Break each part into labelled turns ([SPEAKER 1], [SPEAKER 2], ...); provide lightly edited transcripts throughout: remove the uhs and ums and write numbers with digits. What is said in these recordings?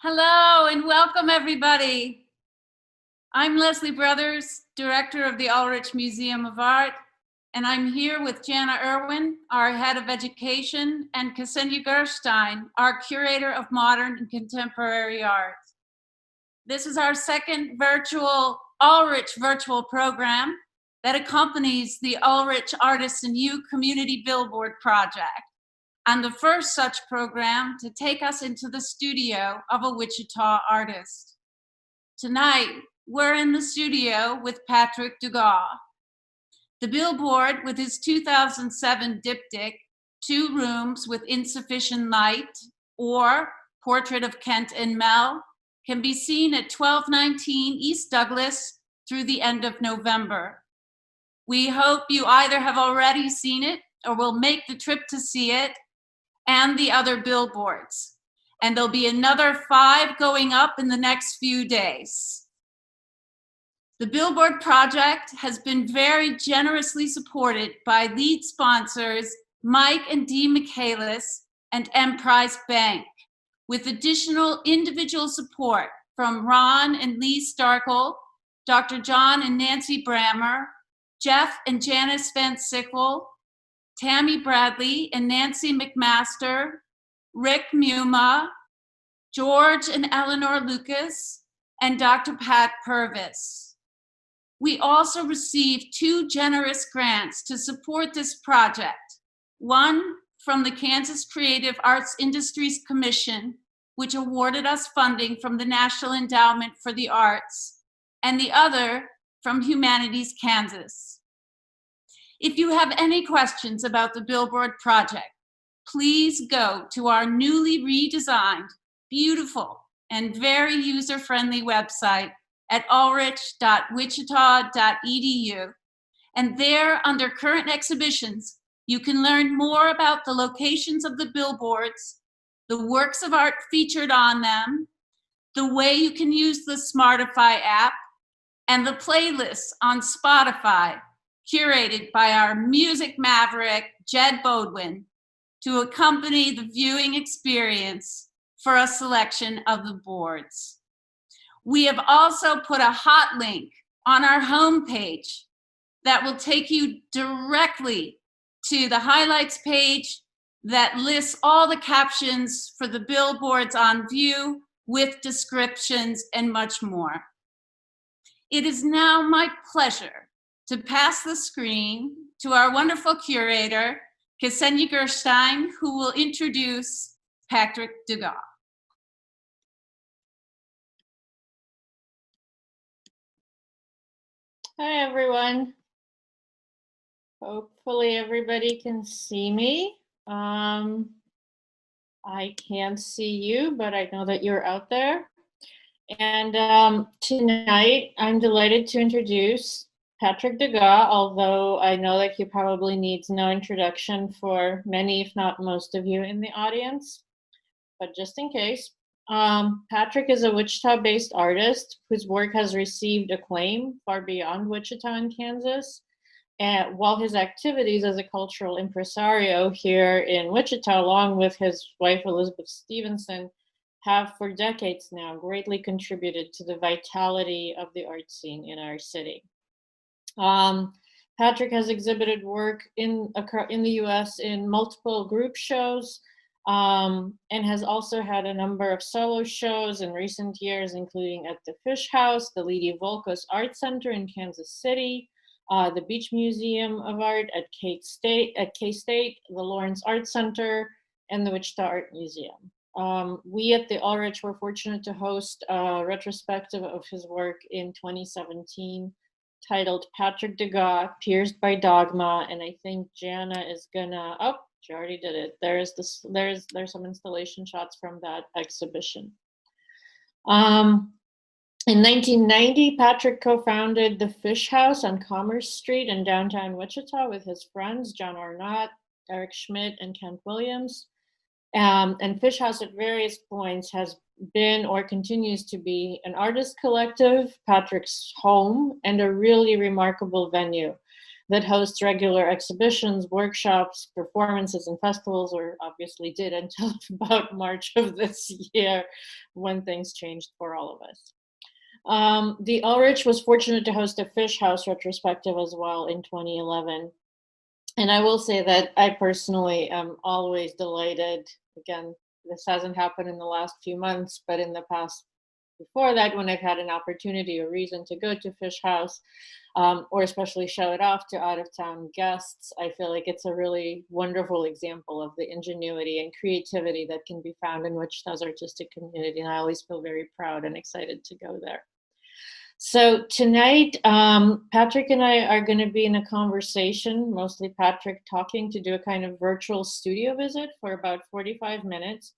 [SPEAKER 1] Hello and welcome everybody. I'm Leslie Brothers, Director of the Ulrich Museum of Art, and I'm here with Jana Irwin, our Head of Education, and Ksenia Gerstein, our Curator of Modern and Contemporary Art. This is our second Ulrich virtual program that accompanies the Ulrich Artists and You Community Billboard project, and the first such program to take us into the studio of a Wichita artist. Tonight, we're in the studio with Patrick Duegaw. The Billboard, with his 2007 diptych, 2 Rooms with Insufficient Light, or Portrait of Kent and Mel, can be seen at 1219 East Douglas through the end of November. We hope you either have already seen it or will make the trip to see it and the other billboards. And there'll be another 5 going up in the next few days. The Billboard project has been very generously supported by lead sponsors Mike and Dee Michaelis and Emprise Bank, with additional individual support from Ron and Lee Starkle, Dr. John and Nancy Brammer, Jeff and Janice Van Sickle, Tammy Bradley and Nancy McMaster, Rick Muma, George and Eleanor Lucas, and Dr. Pat Purvis. We also received 2 generous grants to support this project. One from the Kansas Creative Arts Industries Commission, which awarded us funding from the National Endowment for the Arts, and the other from Humanities Kansas. If you have any questions about the Billboard project, please go to our newly redesigned, beautiful, and very user-friendly website at ulrich.wichita.edu. And there, under current exhibitions, you can learn more about the locations of the billboards, the works of art featured on them, the way you can use the Smartify app, and the playlists on Spotify, curated by our music maverick, Jed Bodwin, to accompany the viewing experience for a selection of the boards. We have also put a hot link on our homepage that will take you directly to the highlights page that lists all the captions for the billboards on view with descriptions and much more. It is now my pleasure to pass the screen to our wonderful curator, Ksenia Gerstein, who will introduce Patrick Duegaw.
[SPEAKER 2] Hi, everyone. Hopefully everybody can see me. I can't see you, but I know that you're out there. And tonight, I'm delighted to introduce Patrick Duegaw, although I know that he probably needs no introduction for many, if not most of you in the audience. But just in case, Patrick is a Wichita-based artist whose work has received acclaim far beyond Wichita and Kansas. And while his activities as a cultural impresario here in Wichita, along with his wife Elizabeth Stevenson, have for decades now greatly contributed to the vitality of the art scene in our city. Patrick has exhibited work in the US in multiple group shows, and has also had a number of solo shows in recent years, including at the Fisch Haus, the Lady Volkos Art Center in Kansas City, the Beach Museum of Art at K-State, the Lawrence Art Center, and the Wichita Art Museum. We at the Ulrich were fortunate to host a retrospective of his work in 2017 titled Patrick Duegaw, Pierced by Dogma, and I think Jana is gonna, oh, she already did it. There's some installation shots from that exhibition. In 1990, Patrick co-founded the Fisch Haus on Commerce Street in downtown Wichita with his friends, John Arnott, Eric Schmidt, and Kent Williams. And Fisch Haus at various points has been or continues to be an artist collective, Patrick's home, and a really remarkable venue that hosts regular exhibitions, workshops, performances, and festivals, or obviously did until about March of this year when things changed for all of us. The Ulrich was fortunate to host a Fisch Haus retrospective as well in 2011. And I will say that I personally am always delighted. Again, this hasn't happened in the last few months, but in the past before that, when I've had an opportunity or reason to go to Fisch Haus, or especially show it off to out-of-town guests, I feel like it's a really wonderful example of the ingenuity and creativity that can be found in Wichita's artistic community. And I always feel very proud and excited to go there. So tonight, Patrick and I are going to be in a conversation, mostly Patrick talking, to do a kind of virtual studio visit for about 45 minutes,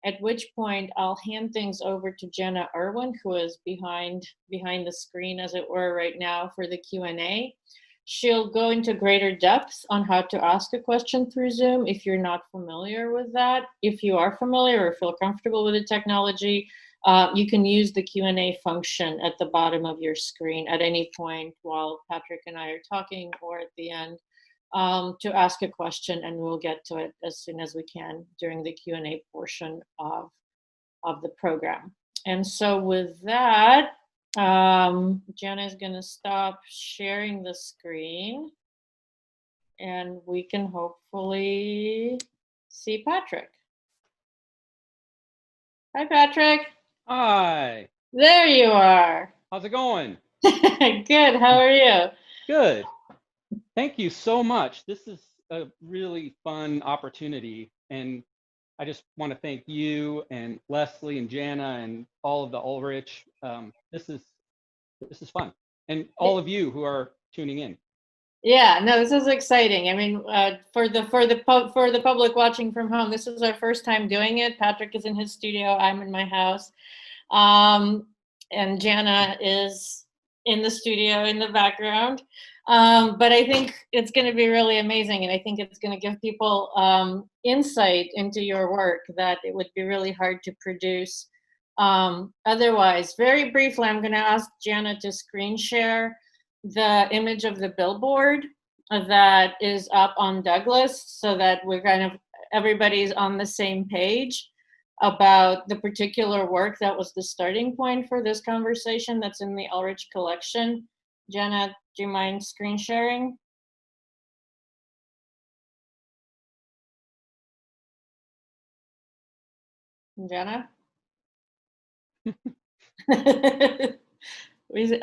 [SPEAKER 2] at which point I'll hand things over to Jenna Irwin, who is behind the screen, as it were, right now for the Q&A. She'll go into greater depth on how to ask a question through Zoom if you're not familiar with that. If you are familiar or feel comfortable with the technology, you can use the Q&A function at the bottom of your screen at any point while Patrick and I are talking or at the end to ask a question, and we'll get to it as soon as we can during the Q&A portion of the program. And so with that, Jenna is going to stop sharing the screen and we can hopefully see Patrick. Hi, Patrick.
[SPEAKER 3] Hi.
[SPEAKER 2] There you are.
[SPEAKER 3] How's it going?
[SPEAKER 2] Good. How are you?
[SPEAKER 3] Good. Thank you so much. This is a really fun opportunity, and I just want to thank you and Leslie and Jana and all of the Ulrich. This is fun, and all of you who are tuning in.
[SPEAKER 2] Yeah, no, this is exciting. I mean, for the public watching from home, this is our first time doing it. Patrick is in his studio. I'm in my house, and Jana is in the studio in the background. But I think it's going to be really amazing, and I think it's going to give people insight into your work that it would be really hard to produce otherwise. Very briefly, I'm going to ask Jana to screen share the image of the billboard that is up on Douglas, so that we're kind of everybody's on the same page about the particular work that was the starting point for this conversation that's in the Ulrich collection. Jenna, do you mind screen sharing? Jenna?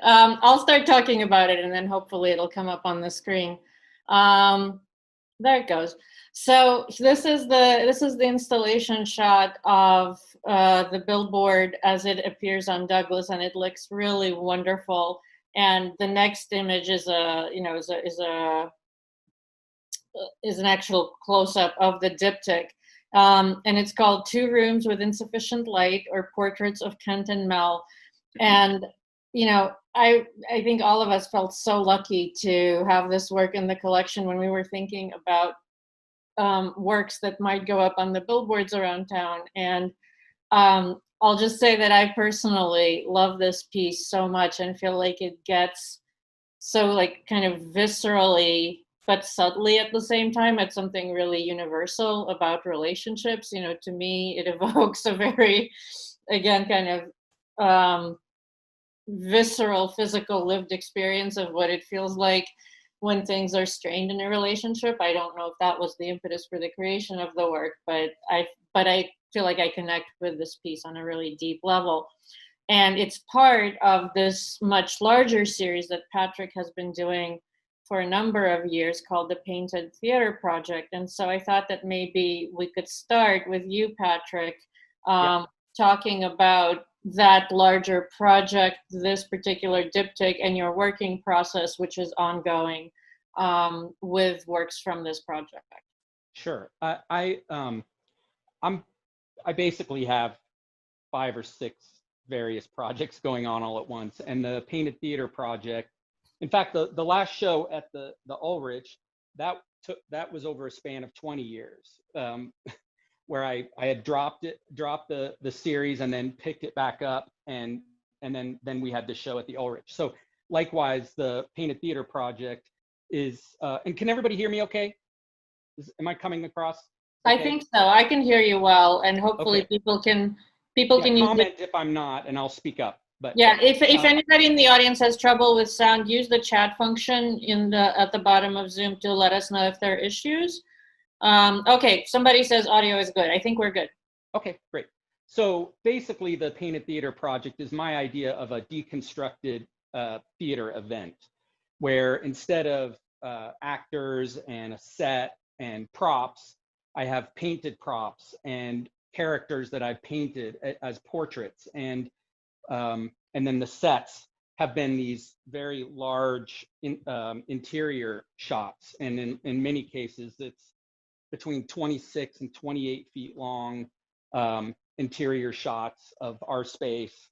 [SPEAKER 2] I'll start talking about it and then hopefully it'll come up on the screen. There it goes. So this is the installation shot of the billboard as it appears on Douglas, and it looks really wonderful. And the next image is an actual close-up of the diptych, and it's called "Two Rooms with Insufficient Light," or Portraits of Kent and Mel. And I think all of us felt so lucky to have this work in the collection when we were thinking about works that might go up on the billboards around town. And I'll just say that I personally love this piece so much and feel like it gets so like kind of viscerally but subtly at the same time at something really universal about relationships. To me, it evokes a very, again, kind of visceral, physical, lived experience of what it feels like when things are strained in a relationship. I don't know if that was the impetus for the creation of the work, but I feel like I connect with this piece on a really deep level. And it's part of this much larger series that Patrick has been doing for a number of years called the Painted Theater Project. And so I thought that maybe we could start with you, Patrick, talking about that larger project, this particular diptych, and your working process, which is ongoing with works from this project.
[SPEAKER 3] Sure. I basically have 5 or 6 various projects going on all at once, and the Painted Theater Project. In fact, the last show at the Ulrich, that was over a span of 20 years. Where I had dropped the series and then picked it back up, and then we had the show at the Ulrich. So likewise, the Painted Theater Project is, and can everybody hear me okay? Am I coming across?
[SPEAKER 2] I
[SPEAKER 3] Okay?
[SPEAKER 2] think so. I can hear you well, and hopefully
[SPEAKER 3] Okay.
[SPEAKER 2] people can
[SPEAKER 3] Yeah,
[SPEAKER 2] use
[SPEAKER 3] comment
[SPEAKER 2] it.
[SPEAKER 3] if I'm not, and I'll speak up. But
[SPEAKER 2] Yeah, if anybody in the audience has trouble with sound, use the chat function at the bottom of Zoom to let us know if there are issues. Okay, somebody says audio is good. I think we're good.
[SPEAKER 3] okay, great. So basically, the Painted Theater project is my idea of a deconstructed theater event, where instead of actors and a set and props, I have painted props and characters that I've painted as portraits, and then the sets have been these very large interior shots, and in many cases it's between 26 and 28 feet long interior shots of our space.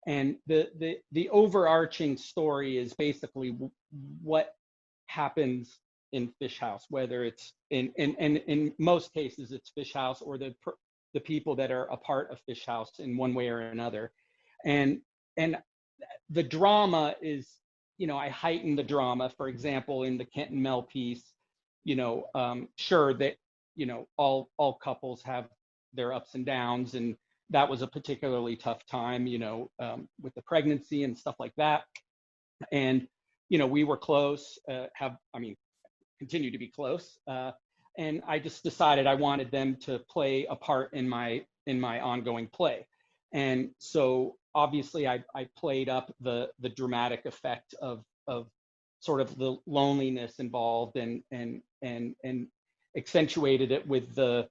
[SPEAKER 3] And the overarching story is basically what happens in Fisch Haus, whether it's in most cases it's Fisch Haus or the people that are a part of Fisch Haus in one way or another. And the drama is, I heighten the drama. For example, in the Kent and Mel piece, sure that, all couples have their ups and downs, and that was a particularly tough time, with the pregnancy and stuff like that. And, we were close, continue to be close. And I just decided I wanted them to play a part in my ongoing play. And so obviously I played up the dramatic effect of sort of the loneliness involved, and accentuated it with the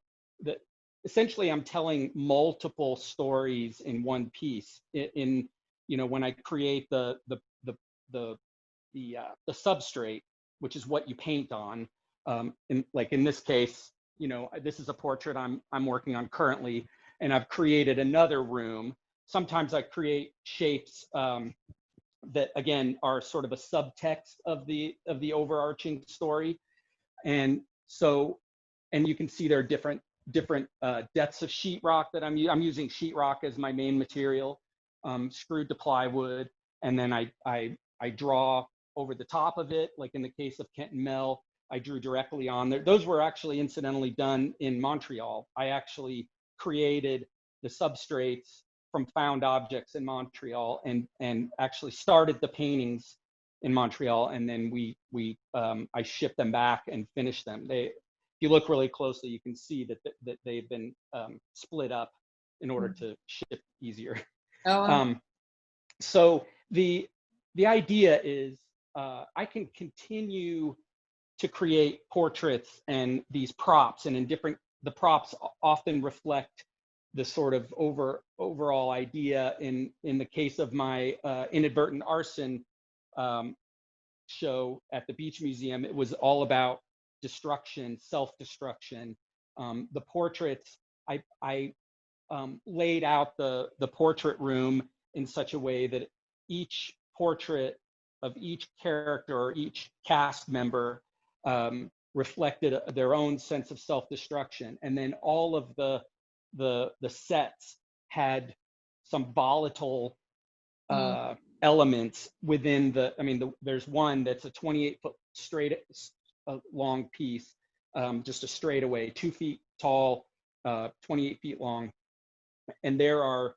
[SPEAKER 3] essentially I'm telling multiple stories in one piece. In when I create the substrate, which is what you paint on, in this case, this is a portrait I'm working on currently, and I've created another room. Sometimes I create shapes that again are sort of a subtext of the overarching story, and you can see there are different depths of sheetrock that I'm using sheetrock as my main material, screwed to plywood, and then I draw over the top of it. Like in the case of Kent and Mel, I drew directly on there. Those were actually incidentally done in Montreal. I actually created the substrates from found objects in Montreal, and actually started the paintings in Montreal, and then I shipped them back and finished them. If you look really closely, you can see that they've been split up in order to ship easier.
[SPEAKER 2] Oh.
[SPEAKER 3] So the idea is I can continue to create portraits and these props, and the props often reflect the sort of overall idea. In the case of my inadvertent arson show at the Beach Museum, it was all about destruction, self-destruction. The portraits, I laid out the portrait room in such a way that each portrait of each character or each cast member reflected their own sense of self-destruction, and then all of the sets had some volatile elements within there's one that's a 28-foot straight long piece, just a straightaway, 2 feet tall, 28 feet long, and there are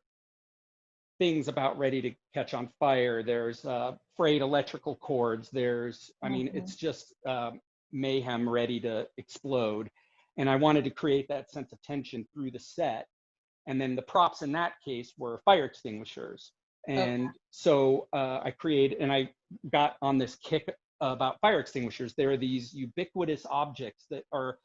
[SPEAKER 3] things about ready to catch on fire. There's frayed electrical cords. There's, it's just mayhem ready to explode. And I wanted to create that sense of tension through the set. And then the props in that case were fire extinguishers. And so I created, and I got on this kick about fire extinguishers. There are these ubiquitous objects that are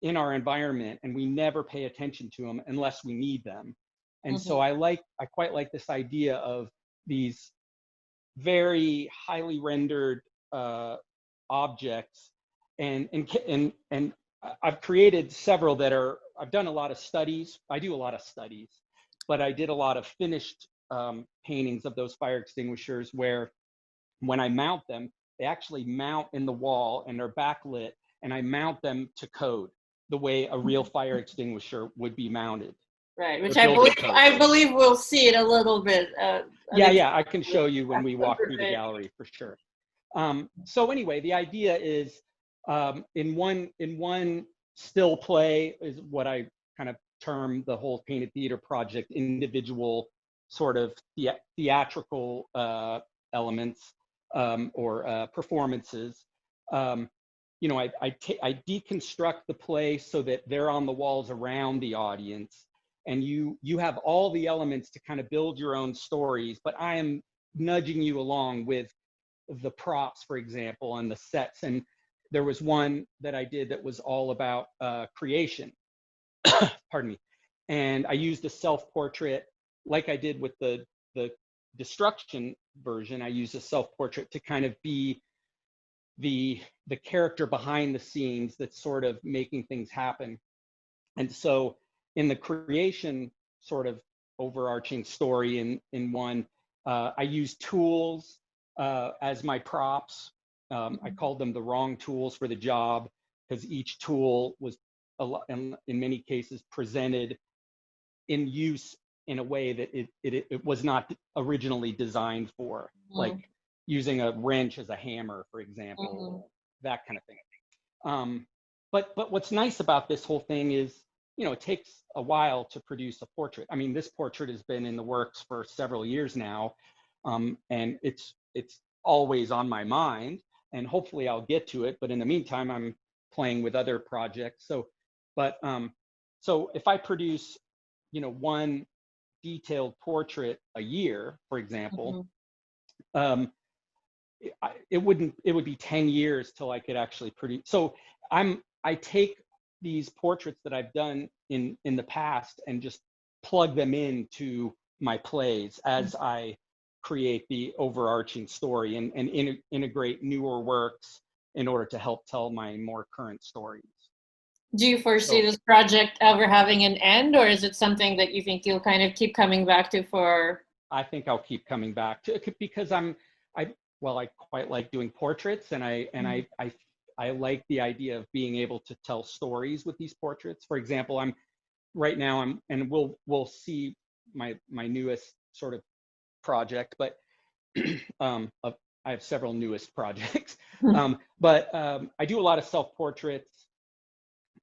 [SPEAKER 3] in our environment, and we never pay attention to them unless we need them. And so I quite like this idea of these very highly rendered objects, and I've created several that are, I've done a lot of studies. I do a lot of studies, but I did a lot of finished paintings of those fire extinguishers where when I mount them, they actually mount in the wall and they're backlit, and I mount them to code the way a real fire extinguisher would be mounted.
[SPEAKER 2] Right, which I believe we'll see it a little bit.
[SPEAKER 3] Yeah, I can show you when we walk through the gallery for sure. So anyway, the idea is in one still play is what I kind of term the whole painted theater project, individual sort of theatrical elements or performances. You know, I deconstruct the play so that they're on the walls around the audience, and you have all the elements to kind of build your own stories, but I am nudging you along with the props, for example, and the sets. And there was one that I did that was all about creation, pardon me. And I used a self-portrait like I did with the destruction version. I used a self-portrait to kind of be the character behind the scenes that's sort of making things happen. And so in the creation sort of overarching story in one, I used tools as my props. I called them the wrong tools for the job because each tool was in many cases presented in use in a way that it was not originally designed for, like using a wrench as a hammer, for example, that kind of thing. But what's nice about this whole thing is, you know, it takes a while to produce a portrait. I mean, this portrait has been in the works for several years now, and it's always on my mind, and hopefully I'll get to it. But in the meantime, I'm playing with other projects. So if I produce, you know, one detailed portrait a year, for example, it would be 10 years till I could actually produce. So I take these portraits that I've done in the past and just plug them into my plays as I create the overarching story and integrate newer works in order to help tell my more current stories.
[SPEAKER 2] Do you foresee this project ever having an end, or is it something that you think you'll kind of keep coming back to for?
[SPEAKER 3] I think I'll keep coming back to it because I quite like doing portraits, and I like the idea of being able to tell stories with these portraits. For example, and we'll see my newest sort of project, but I have several newest projects. But I do a lot of self-portraits,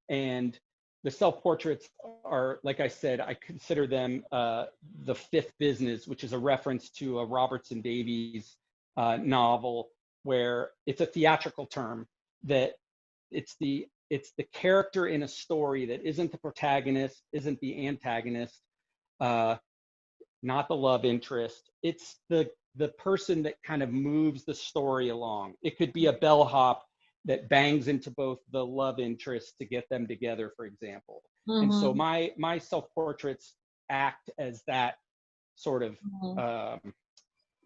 [SPEAKER 3] and the self-portraits are, like I said, I consider them the fifth business, which is a reference to a Robertson Davies novel, where it's a theatrical term that it's the character in a story that isn't the protagonist, isn't the antagonist, not the love interest. It's the person that kind of moves the story along. It could be a bellhop that bangs into both the love interest to get them together, for example. And so my self-portraits act as that sort of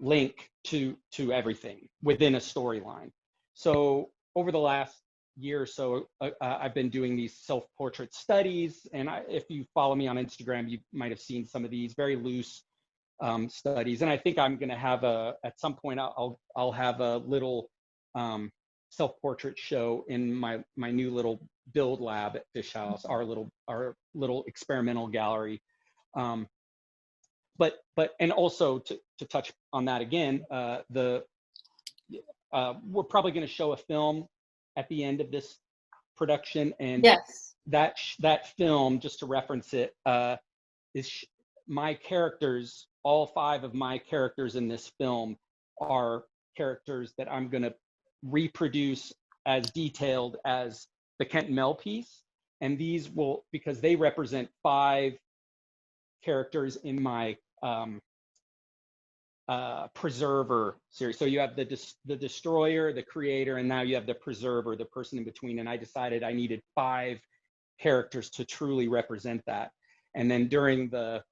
[SPEAKER 3] link to everything within a storyline. So over the last year or so, I've been doing these self-portrait studies, and if you follow me on Instagram, you might have seen some of these very loose studies. And I think I'm going to have at some point I'll have a little self-portrait show in my new little build lab at Fisch Haus, our little experimental gallery. But and also to touch on that again, we're probably going to show a film at the end of this production, and
[SPEAKER 2] yes,
[SPEAKER 3] that film, just to reference it, is my characters. All 5 of my characters in this film are characters that I'm going to reproduce as detailed as the Kent and Mel piece, and these will, because they represent 5 characters in my preserver series. So you have the destroyer, the creator, and now you have the preserver, the person in between. And I decided I needed 5 characters to truly represent that. And then during the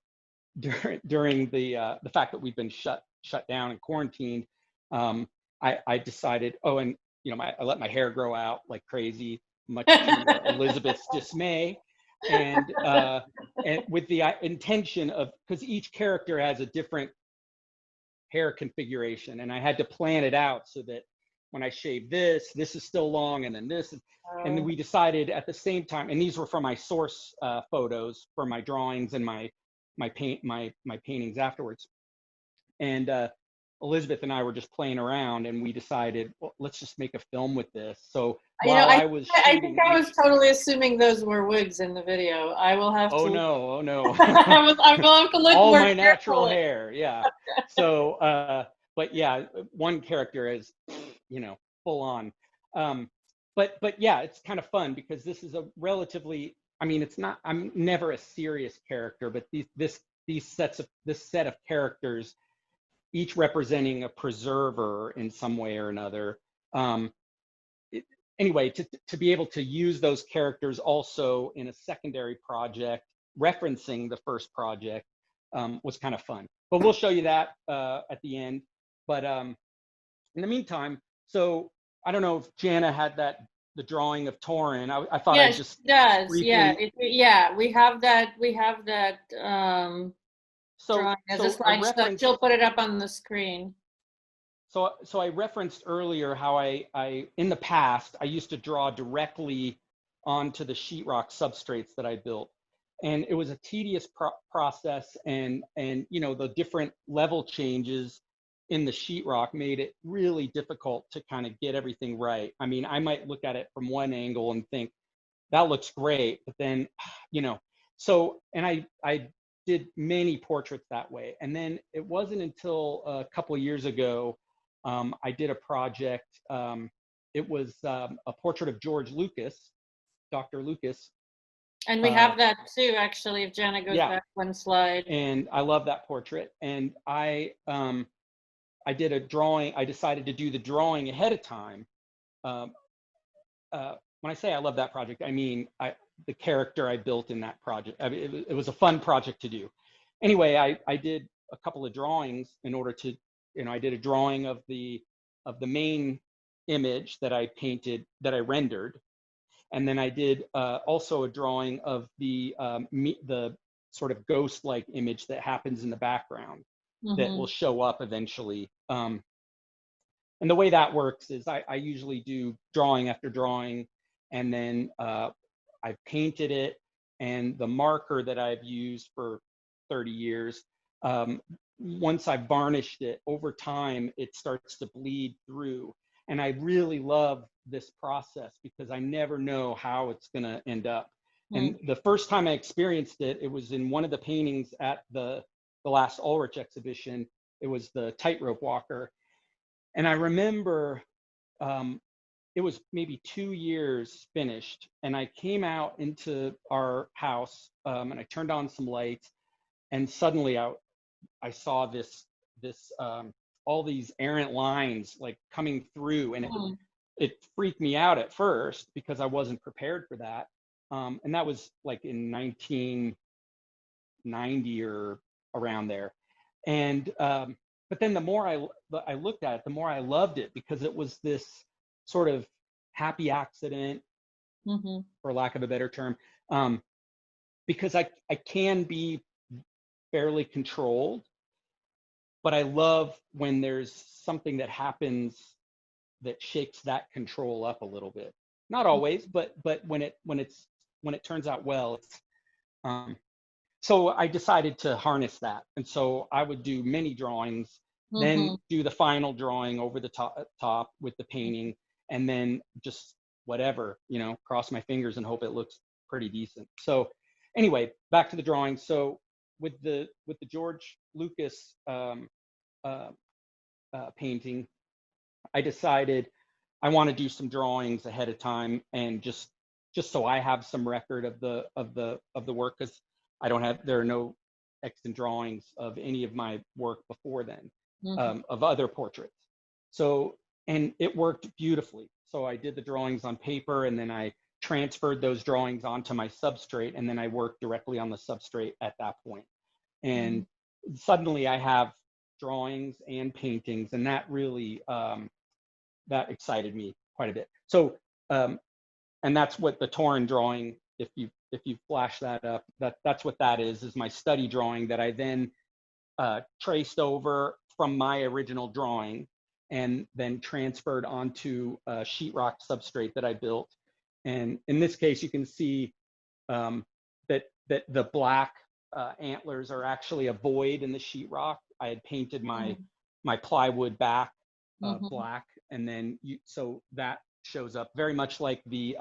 [SPEAKER 3] fact that we've been shut down and quarantined, I decided, and I let my hair grow out like crazy, much to Elizabeth's dismay, and with the intention of, because each character has a different hair configuration, and I had to plan it out so that when I shave this is still long, and then this, and then we decided at the same time, and these were from my source photos for my drawings and my paintings afterwards, and Elizabeth and I were just playing around, and we decided, well, let's just make a film with this. So
[SPEAKER 2] You know,
[SPEAKER 3] while I was
[SPEAKER 2] I
[SPEAKER 3] shooting,
[SPEAKER 2] think I was totally assuming those were wigs in the video. I will have
[SPEAKER 3] oh
[SPEAKER 2] to.
[SPEAKER 3] no, oh no.
[SPEAKER 2] I will have to look
[SPEAKER 3] All
[SPEAKER 2] more
[SPEAKER 3] my natural
[SPEAKER 2] carefully.
[SPEAKER 3] hair, yeah. So, but yeah, one character is, you know, full on. But yeah, it's kind of fun because this is a relatively, I mean, it's not, I'm never a serious character, but this set of characters, each representing a preserver in some way or another. Anyway, to be able to use those characters also in a secondary project, referencing the first project, was kind of fun. But we'll show you that at the end. But in the meantime, so I don't know if Jana had the drawing of Torin. I thought
[SPEAKER 2] Yeah,
[SPEAKER 3] I'd just
[SPEAKER 2] she does.
[SPEAKER 3] briefly.
[SPEAKER 2] Yeah, we have that.
[SPEAKER 3] So
[SPEAKER 2] drawing as a
[SPEAKER 3] I
[SPEAKER 2] slide. So
[SPEAKER 3] referenced.
[SPEAKER 2] she'll put it up on the screen.
[SPEAKER 3] So I referenced earlier how I in the past I used to draw directly onto the sheetrock substrates that I built, and it was a tedious process, and you know, the different level changes in the sheetrock made it really difficult to kind of get everything right. I mean, I might look at it from one angle and think that looks great, but then, you know, so, and I did many portraits that way, and then it wasn't until a couple of years ago I did a project. It was a portrait of George Lucas, Dr. Lucas.
[SPEAKER 2] And we have that too, actually, if Jana goes
[SPEAKER 3] Yeah.
[SPEAKER 2] back one slide.
[SPEAKER 3] And I love that portrait. And I did a drawing. I decided to do the drawing ahead of time. When I say I love that project, I mean the character I built in that project. I mean, it was a fun project to do. Anyway, I did a couple of drawings in order to, you know, I did a drawing of the main image that I painted, that I rendered, and then I did also a drawing of the sort of ghost-like image that happens in the background that will show up eventually. And the way that works is I usually do drawing after drawing, and then I've painted it, and the marker that I've used for 30 years, once I've varnished it, over time, it starts to bleed through. And I really love this process because I never know how it's going to end up. And the first time I experienced it, it was in one of the paintings at the last Ulrich exhibition. It was the tightrope walker. And I remember it was maybe 2 years finished, and I came out into our house and I turned on some lights, and suddenly I saw this all these errant lines like coming through, and it freaked me out at first because I wasn't prepared for that. And that was like in 1990 or around there. And but then the more I looked at it, the more I loved it, because it was this sort of happy accident, for lack of a better term, because I can be fairly controlled, but I love when there's something that happens that shakes that control up a little bit. Not always, but when it turns out well, it's so I decided to harness that. And so I would do many drawings, then do the final drawing over the top with the painting, and then just whatever, you know, cross my fingers and hope it looks pretty decent. So anyway, back to the drawing. So with the George Lucas painting, I decided I want to do some drawings ahead of time, and just so I have some record of the work, because there are no extant drawings of any of my work before then, of other portraits. So, and it worked beautifully. So I did the drawings on paper, and then I transferred those drawings onto my substrate, and then I worked directly on the substrate at that point. And suddenly I have drawings and paintings, and that really that excited me quite a bit. So and that's what the Torin drawing, if you flash that up, that's what that is my study drawing that I then traced over from my original drawing, and then transferred onto a sheetrock substrate that I built. And in this case, you can see that the black antlers are actually a void in the sheetrock. I had painted my my plywood back,
[SPEAKER 2] Mhm.
[SPEAKER 3] black, and then so that shows up very much like the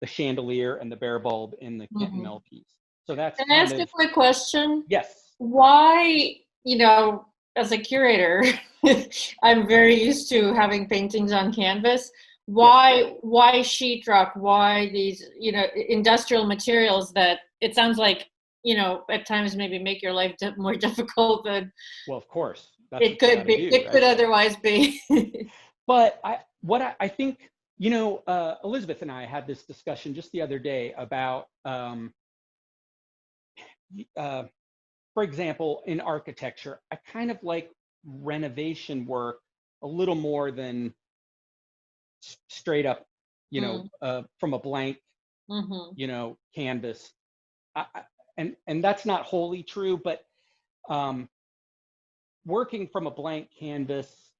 [SPEAKER 3] chandelier and the bare bulb in the Kent and
[SPEAKER 2] Mhm.
[SPEAKER 3] Mel piece. So that's
[SPEAKER 2] Can I
[SPEAKER 3] kind
[SPEAKER 2] ask a
[SPEAKER 3] of,
[SPEAKER 2] quick question?
[SPEAKER 3] yes.
[SPEAKER 2] Why, as a curator, I'm very used to having paintings on canvas.
[SPEAKER 3] Yes.
[SPEAKER 2] Why sheetrock? Why these, industrial materials that it sounds like, at times maybe make your life more difficult than
[SPEAKER 3] Well, of course, that's
[SPEAKER 2] it
[SPEAKER 3] what you got
[SPEAKER 2] could
[SPEAKER 3] to
[SPEAKER 2] be,
[SPEAKER 3] do,
[SPEAKER 2] it could
[SPEAKER 3] right?
[SPEAKER 2] otherwise be.
[SPEAKER 3] But I think, Elizabeth and I had this discussion just the other day about, for example, in architecture, I kind of like renovation work a little more than straight up,
[SPEAKER 2] Mm,
[SPEAKER 3] from a blank,
[SPEAKER 2] mhm,
[SPEAKER 3] canvas. And that's not wholly true, but um, working from a blank canvas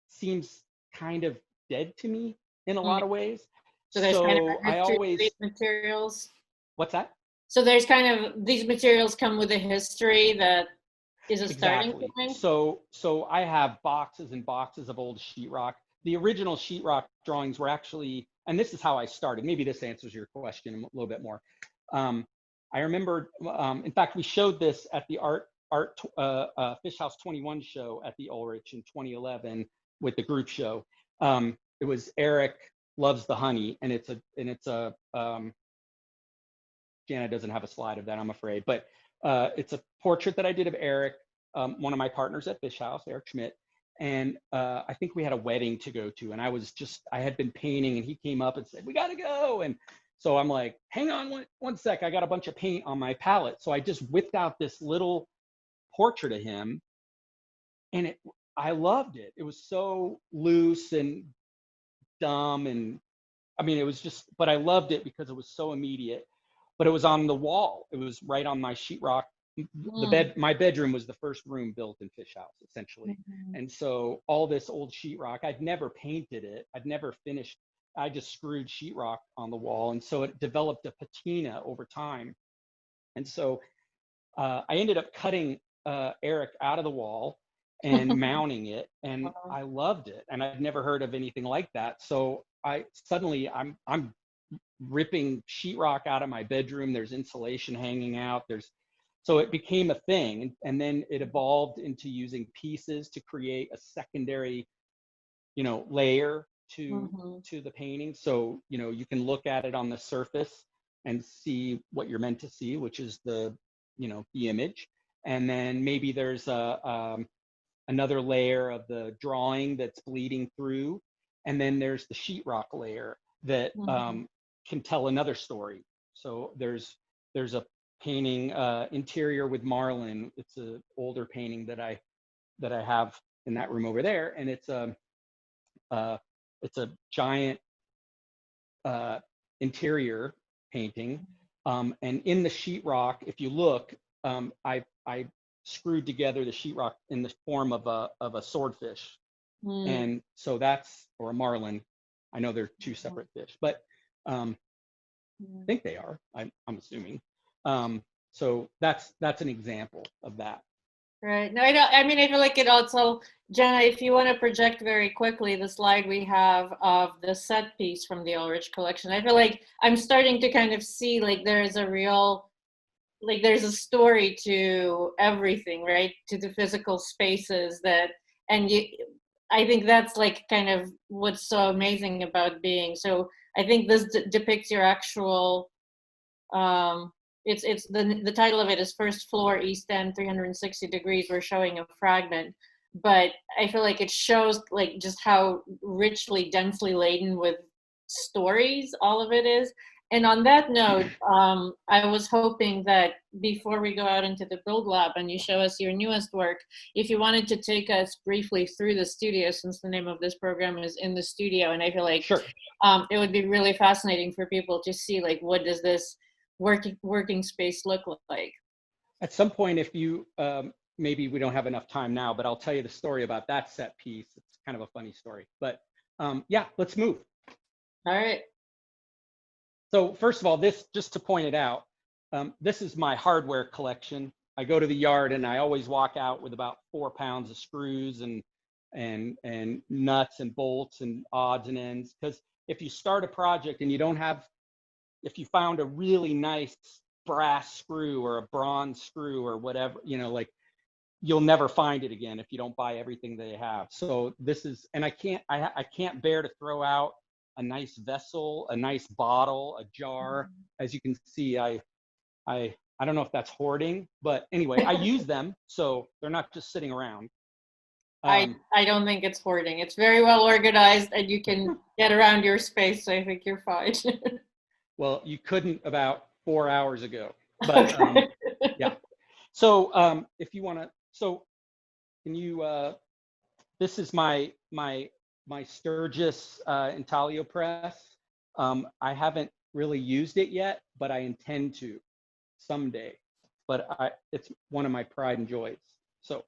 [SPEAKER 3] seems kind of dead to me in a
[SPEAKER 2] mm.
[SPEAKER 3] lot of ways.
[SPEAKER 2] So there's kind of
[SPEAKER 3] So
[SPEAKER 2] a
[SPEAKER 3] I
[SPEAKER 2] history to
[SPEAKER 3] always,
[SPEAKER 2] these materials.
[SPEAKER 3] what's that?
[SPEAKER 2] So there's kind of these materials come with a history that is a starting
[SPEAKER 3] Exactly.
[SPEAKER 2] point.
[SPEAKER 3] So I have boxes and boxes of old sheetrock. The original sheetrock drawings were actually, and this is how I started. Maybe this answers your question a little bit more. I remember, in fact, we showed this at the Fisch Haus 21 show at the Ulrich in 2011 with the group show. It was Eric Loves the Honey, and it's a Jana doesn't have a slide of that, I'm afraid, but it's a portrait that I did of Eric, one of my partners at Fisch Haus, Eric Schmidt. And I think we had a wedding to go to, and I had been painting, and he came up and said, "We got to go." And so I'm like, "Hang on one sec, I got a bunch of paint on my palette." So I just whipped out this little portrait of him, and I loved it. It was so loose and dumb, and I mean, it was just, but I loved it because it was so immediate. But it was on the wall. It was right on my sheetrock.
[SPEAKER 2] Mm,
[SPEAKER 3] My bedroom was the first room built in Fisch Haus, essentially.
[SPEAKER 2] mhm,
[SPEAKER 3] And so all this old sheetrock, I'd never painted it. I'd never finished. I just screwed sheetrock on the wall. And so it developed a patina over time. And so I ended up cutting Eric out of the wall and mounting it, and
[SPEAKER 2] wow.
[SPEAKER 3] I loved it. And I'd never heard of anything like that. So I'm ripping sheetrock out of my bedroom. There's insulation hanging out. So it became a thing, and then it evolved into using pieces to create a secondary, layer to
[SPEAKER 2] Mhm,
[SPEAKER 3] the painting. So you can look at it on the surface and see what you're meant to see, which is the image, and then maybe there's another layer of the drawing that's bleeding through, and then there's the sheetrock layer that
[SPEAKER 2] mhm.
[SPEAKER 3] can tell another story. So there's a painting, interior with Marlin. It's an older painting that I have in that room over there, and uh, it's a giant interior painting. And in the sheetrock, if you look, I screwed together the sheetrock in the form of a swordfish,
[SPEAKER 2] Mm,
[SPEAKER 3] and so or a marlin. I know they're two separate fish, but I
[SPEAKER 2] mm.
[SPEAKER 3] think they are. I'm assuming. So that's an example of that.
[SPEAKER 2] Right. No, I don't. I mean, I feel like it also, Jenna, if you want to project very quickly the slide we have of the set piece from the Ulrich collection, I feel like I'm starting to kind of see like there's a real, like there's a story to everything, right? To the physical spaces that, and I think that's like kind of what's so amazing about being. So I think this depicts your actual, um, it's the title of it is First Floor East End 360 Degrees. We're showing a fragment, but I feel like it shows like just how richly, densely laden with stories all of it is. And on that note, I was hoping that before we go out into the Build Lab and you show us your newest work, if you wanted to take us briefly through the studio, since the name of this program is In the Studio, and I feel like
[SPEAKER 3] Sure.
[SPEAKER 2] it would be really fascinating for people to see like what does this working space look like.
[SPEAKER 3] At some point, if you maybe we don't have enough time now, but I'll tell you the story about that set piece. It's kind of a funny story, but yeah, let's move.
[SPEAKER 2] All right.
[SPEAKER 3] So first of all, this, just to point it out, this is my hardware collection. I go to the yard and I always walk out with about 4 pounds of screws and nuts and bolts and odds and ends. Because if you start a project and you don't have, if you found a really nice brass screw or a bronze screw or whatever, you know, like, you'll never find it again if you don't buy everything they have. So this is, and I can't bear to throw out a nice vessel, a nice bottle, a jar. As you can see, I don't know if that's hoarding, but anyway, I use them, so they're not just sitting around.
[SPEAKER 2] I don't think it's hoarding. It's very well organized, and you can get around your space, so I think you're fine.
[SPEAKER 3] Well, you couldn't about 4 hours ago, but
[SPEAKER 2] Okay.
[SPEAKER 3] yeah. So if you want to, so can you? This is my Sturgis intaglio press. I haven't really used it yet, but I intend to someday. But it's one of my pride and joys. So,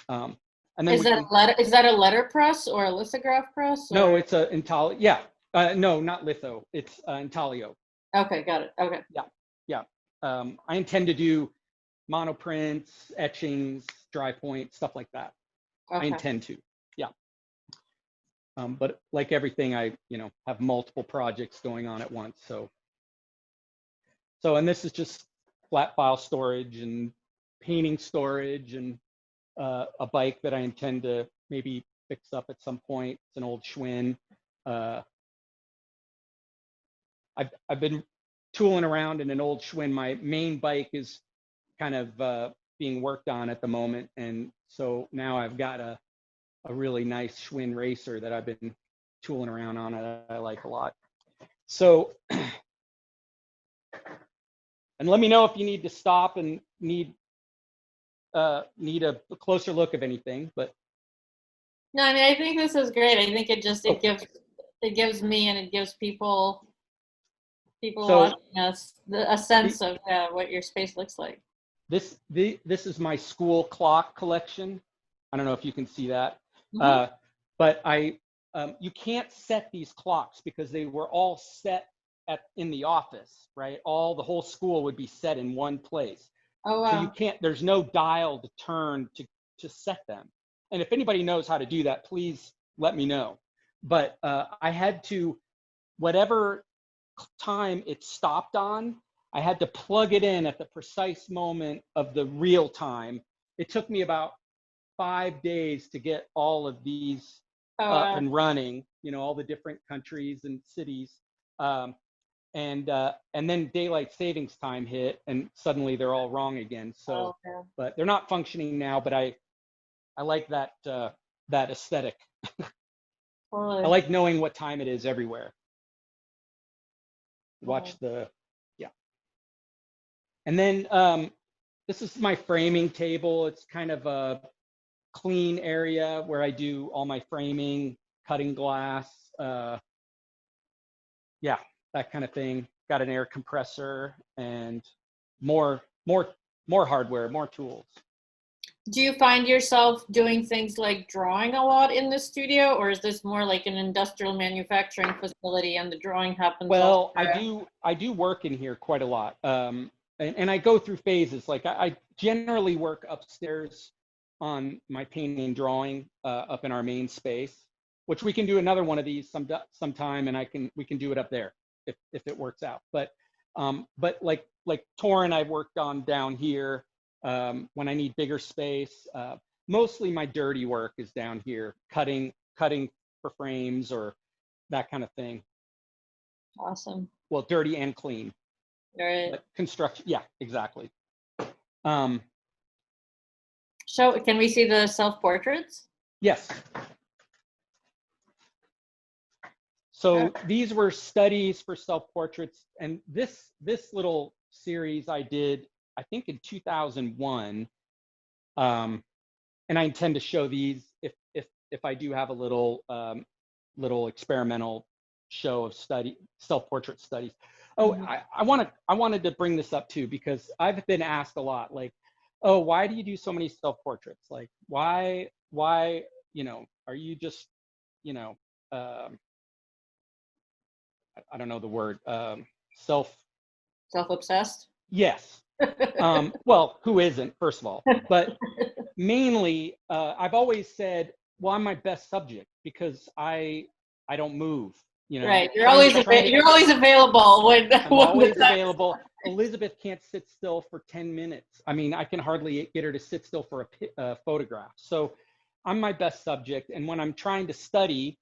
[SPEAKER 3] and then
[SPEAKER 2] Is that a letter press or a lithograph press? Or?
[SPEAKER 3] No, it's a intaglio. Yeah, no, not litho. It's intaglio.
[SPEAKER 2] Okay, got it. Okay.
[SPEAKER 3] Yeah. I intend to do monoprints, etchings, dry point, stuff like that.
[SPEAKER 2] Okay.
[SPEAKER 3] I intend to. Yeah. But like everything, I have multiple projects going on at once. So and this is just flat file storage and painting storage and a bike that I intend to maybe fix up at some point. It's an old Schwinn. I've been tooling around in an old Schwinn. My main bike is kind of being worked on at the moment, and so now I've got a really nice Schwinn racer that I've been tooling around on. I like a lot. So, and let me know if you need to stop and need a closer look of anything. But
[SPEAKER 2] no, I mean, I think this is great. I think it gives me and it gives people watching us a sense of what your space looks like.
[SPEAKER 3] This is my school clock collection. I don't know if you can see that, but you can't set these clocks because they were all set in the office, right? The whole school would be set in one place.
[SPEAKER 2] Oh, wow.
[SPEAKER 3] So you can't. There's no dial to turn to set them. And if anybody knows how to do that, please let me know. But I had to, whatever time it stopped on, I had to plug it in at the precise moment of the real time. It took me about 5 days to get all of these up and running, all the different countries and cities. And then daylight savings time hit and suddenly they're all wrong again. So, but they're not functioning now, but I like that aesthetic.
[SPEAKER 2] Totally.
[SPEAKER 3] I like knowing what time it is everywhere. Watch and then this is my framing table. It's kind of a clean area where I do all my framing, cutting glass, that kind of thing. Got an air compressor and more hardware, more tools.
[SPEAKER 2] Do you find yourself doing things like drawing a lot in the studio, or is this more like an industrial manufacturing facility and the drawing happens?
[SPEAKER 3] Well, I do work in here quite a lot. And I go through phases. Like I generally work upstairs on my painting and drawing up in our main space, which we can do another one of these sometime, and we can do it up there if it works out. But like Torrin, I've worked on down here when I need bigger space. Mostly my dirty work is down here, cutting for frames or that kind of thing.
[SPEAKER 2] Awesome.
[SPEAKER 3] Well, dirty and clean.
[SPEAKER 2] Right.
[SPEAKER 3] But construction, yeah, exactly.
[SPEAKER 2] So can we see the self-portraits?
[SPEAKER 3] Yes. So these were studies for self-portraits, and this little series I did, I think in 2001, and I intend to show these if I do have a little experimental show of self-portrait studies. Oh, I wanted to bring this up too, because I've been asked a lot, like, oh, why do you do so many self-portraits? Like, why, are you just, I don't know the word, self-obsessed? Yes. Well, who isn't, first of all? But mainly, I've always said, well, I'm my best subject because I don't move. You know,
[SPEAKER 2] Right. You're
[SPEAKER 3] trying
[SPEAKER 2] always
[SPEAKER 3] to, trying to,
[SPEAKER 2] you're always available when
[SPEAKER 3] I'm
[SPEAKER 2] when
[SPEAKER 3] always
[SPEAKER 2] the time-
[SPEAKER 3] available. Elizabeth can't sit still for 10 minutes. I mean, I can hardly get her to sit still for a photograph. So I'm my best subject. And when I'm trying to study,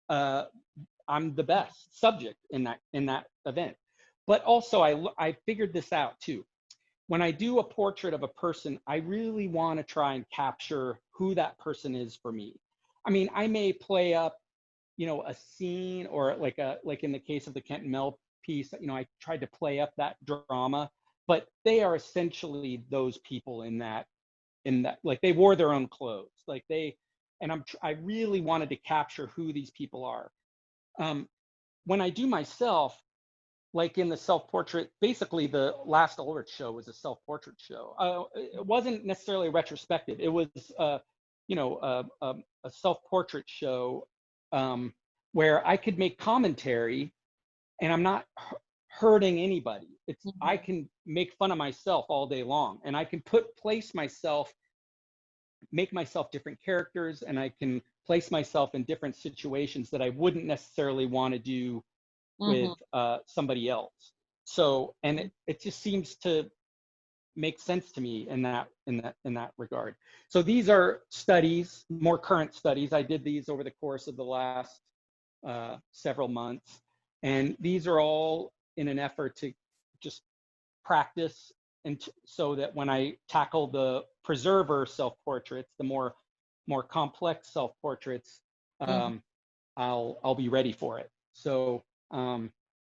[SPEAKER 3] I'm the best subject in that event. But also, I figured this out too. When I do a portrait of a person, I really want to try and capture who that person is for me. I mean, I may play up, you know, a scene, or like in the case of the Kent and Mel piece, you know, I tried to play up that drama, but they are essentially those people in that, like they wore their own clothes, like I really wanted to capture who these people are. When I do myself, like in the self-portrait, basically the last Ulrich show was a self-portrait show. It wasn't necessarily retrospective. It was, you know, a self-portrait show where I could make commentary, and I'm not hurting anybody. It's I can make fun of myself all day long, and I can make myself different characters, and I can place myself in different situations that I wouldn't necessarily want to do with somebody else. So, and it just seems to make sense to me in that regard. So these are studies, more current studies. I did these over the course of the last several months, and these are all in an effort to just practice, and so that when I tackle the preserver self-portraits, the more complex self-portraits, I'll be ready for it. So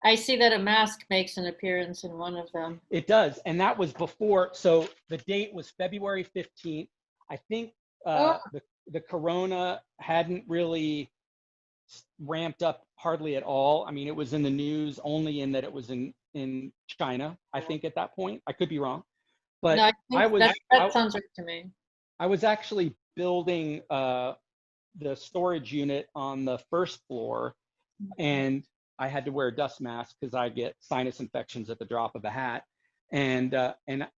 [SPEAKER 2] I see that a mask makes an appearance in one of them.
[SPEAKER 3] it does, and that was before. So the date was February 15th. I think the corona hadn't really ramped up hardly at all. I mean, it was in the news only in that it was in China, I think, at that point. I could be wrong, but
[SPEAKER 2] No, I think that sounds right to me.
[SPEAKER 3] I was actually building the storage unit on the first floor, and I had to wear a dust mask because I get sinus infections at the drop of a hat, and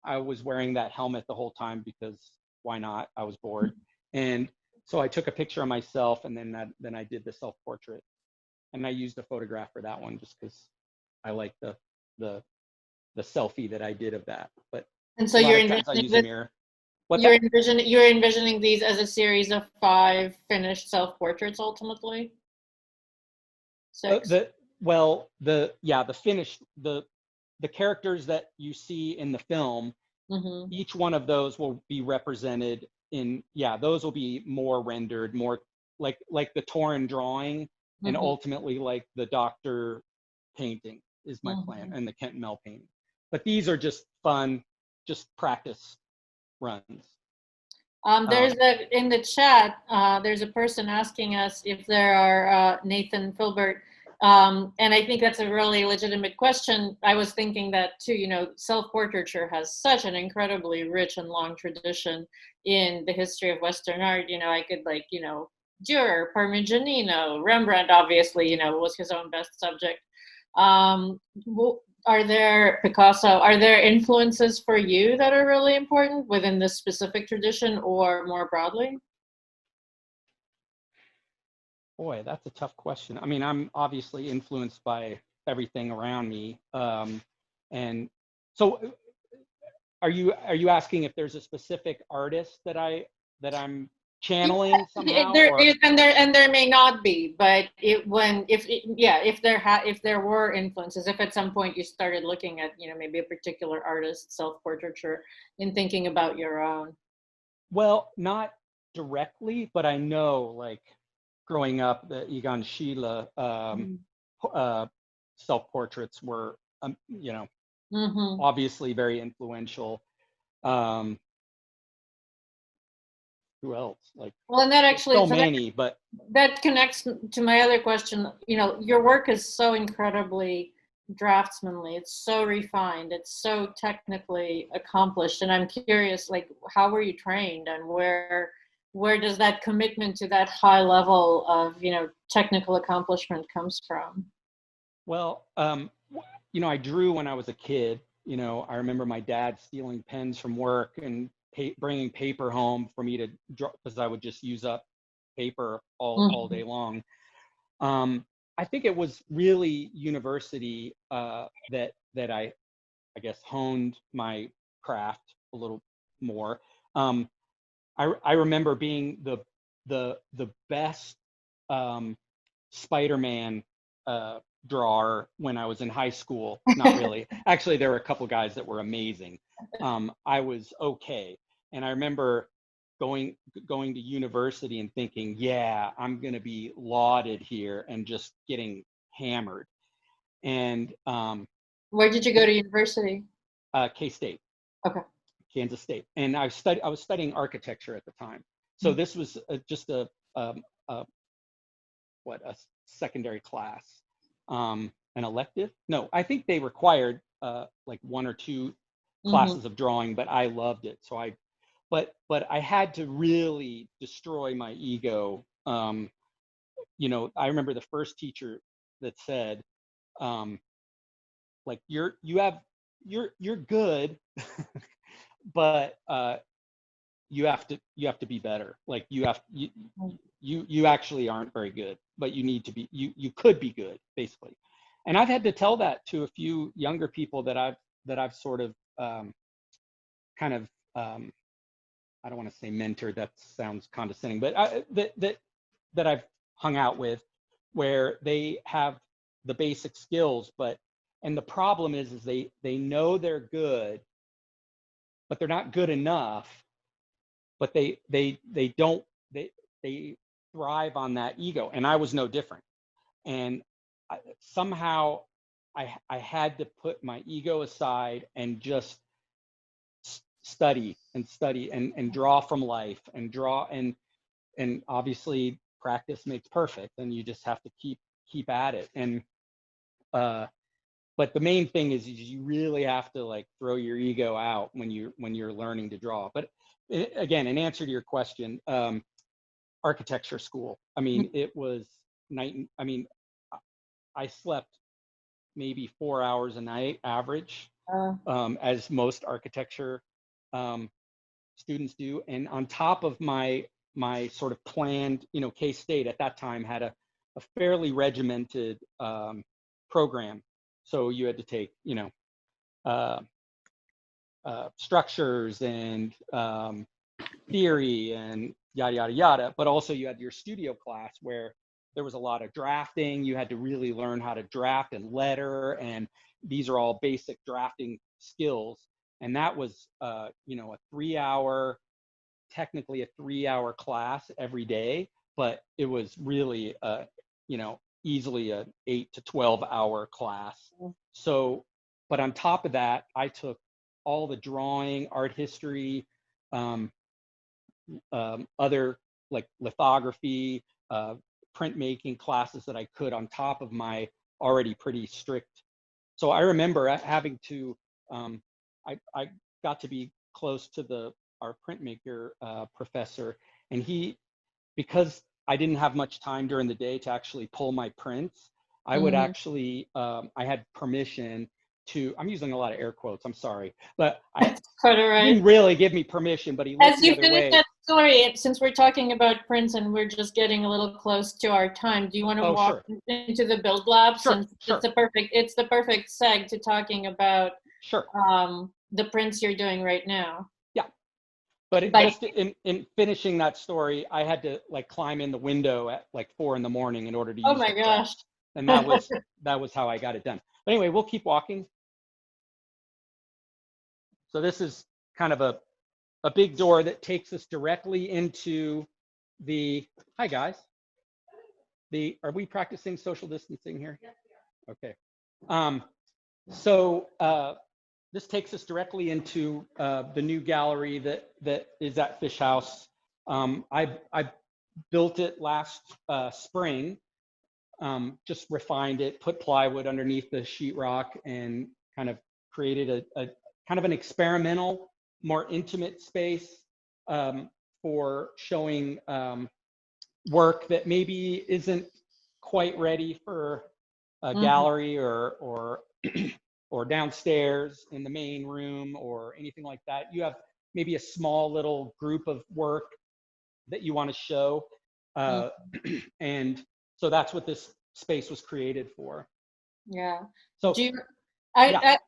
[SPEAKER 3] I was wearing that helmet the whole time because why not? I was bored, and so I took a picture of myself, and then I did the self-portrait, and I used a photograph for that one just because I like the selfie that I did of that. But
[SPEAKER 2] And so
[SPEAKER 3] a lot
[SPEAKER 2] you're
[SPEAKER 3] of times I
[SPEAKER 2] envisioning
[SPEAKER 3] use a mirror.
[SPEAKER 2] you're envisioning these as a series of 5 finished self-portraits ultimately? 6?
[SPEAKER 3] The finished, the characters that you see in the film, each one of those will be represented in, those will be more rendered, more like the Torin drawing, and ultimately like the Doctor painting is my plan, and the Kent and Mel painting. But these are just fun, just practice runs.
[SPEAKER 2] There's in the chat, there's a person asking us if there are Nathan Filbert, and I think that's a really legitimate question. I was thinking that too. You know, self-portraiture has such an incredibly rich and long tradition in the history of Western art. You know, I could Dürer, Parmigianino, Rembrandt, obviously, was his own best subject. Are there, Picasso, are there influences for you that are really important within this specific tradition or more broadly?
[SPEAKER 3] Boy, that's a tough question. I mean, I'm obviously influenced by everything around me. And so are you asking if there's a specific artist that I'm channeling somehow?
[SPEAKER 2] And there may not be, but if there were influences, if at some point you started looking at maybe a particular artist's self-portraiture in thinking about your own.
[SPEAKER 3] Well, not directly, but I know, like growing up, the Egon Schiele self-portraits were obviously very influential. Who else?
[SPEAKER 2] And that actually,
[SPEAKER 3] so many, but
[SPEAKER 2] that connects to my other question. Your work is so incredibly draftsmanly. It's so refined. It's so technically accomplished. And I'm curious, how were you trained, and where does that commitment to that high level of technical accomplishment comes from?
[SPEAKER 3] Well, I drew when I was a kid, You know, I remember my dad stealing pens from work and bringing paper home for me to draw, because I would just use up paper all day long. I think it was really university that I guess honed my craft a little more. I remember being the best Spider-Man drawer when I was in high school. Not really. Actually, there were a couple guys that were amazing. I was okay, and I remember going to university and thinking, yeah, I'm gonna be lauded here, and just getting hammered. And
[SPEAKER 2] Where did you go to university?
[SPEAKER 3] K-State.
[SPEAKER 2] Okay.
[SPEAKER 3] Kansas State, and I was studying architecture at the time. So this was just a secondary class, an elective. No, I think they required like 1 or 2 classes of drawing, but I loved it. So but I had to really destroy my ego. You know, I remember the first teacher that said, like, you're good, but you have to be better. Like you actually aren't very good, but you need to be. You could be good, basically. And I've had to tell that to a few younger people that I've sort of kind of I don't want to say mentored. That sounds condescending, but that I've hung out with, where they have the basic skills, and the problem is they know they're good, but they're not good enough. But they thrive on that ego, and I was no different. And somehow I had to put my ego aside and just study and draw from life, and draw, and obviously practice makes perfect, and you just have to keep at it. And but the main thing is you really have to, like, throw your ego out when you're learning to draw. But again, in answer to your question, architecture school, I mean, it was night. I mean, I slept maybe 4 hours a night average, as most architecture students do. And on top of my sort of planned, you know, K-State at that time had a fairly regimented program. So you had to take, you know, structures and theory and yada, yada, yada. But also you had your studio class where there was a lot of drafting. You had to really learn how to draft and letter. And these are all basic drafting skills. And that was, you know, technically a 3-hour class every day, but it was really, you know, easily a 8 to 12 hour class. So, but on top of that, I took all the drawing, art history, other like lithography, printmaking classes that I could on top of my already pretty strict. So I remember having to, I got to be close to our printmaker professor, and because I didn't have much time during the day to actually pull my prints, I would actually, I had permission to, I'm using a lot of air quotes, I'm sorry, but he didn't really give me permission, but he looked the other way.
[SPEAKER 2] That story, since we're talking about prints and we're just getting a little close to our time, do you want to walk into the Build Lab?
[SPEAKER 3] Sure, sure.
[SPEAKER 2] It's the perfect seg to talking about the prints you're doing right now.
[SPEAKER 3] Yeah, but just in finishing that story, I had to, like, climb in the window at like 4 in the morning in order to use
[SPEAKER 2] Oh my gosh.
[SPEAKER 3] press. And that was how I got it done. But anyway, we'll keep walking. So this is kind of a big door that takes us directly into hi guys. Are we practicing social distancing here? Yes, we are. Okay. So this takes us directly into the new gallery that is at Fisch Haus. I built it last spring, just refined it, put plywood underneath the sheetrock, and kind of created a kind of an experimental, more intimate space for showing work that maybe isn't quite ready for a gallery or or downstairs in the main room or anything like that. You have maybe a small little group of work that you want to show. And so that's what this space was created for.
[SPEAKER 2] Yeah.
[SPEAKER 3] So
[SPEAKER 2] Do you,
[SPEAKER 3] yeah.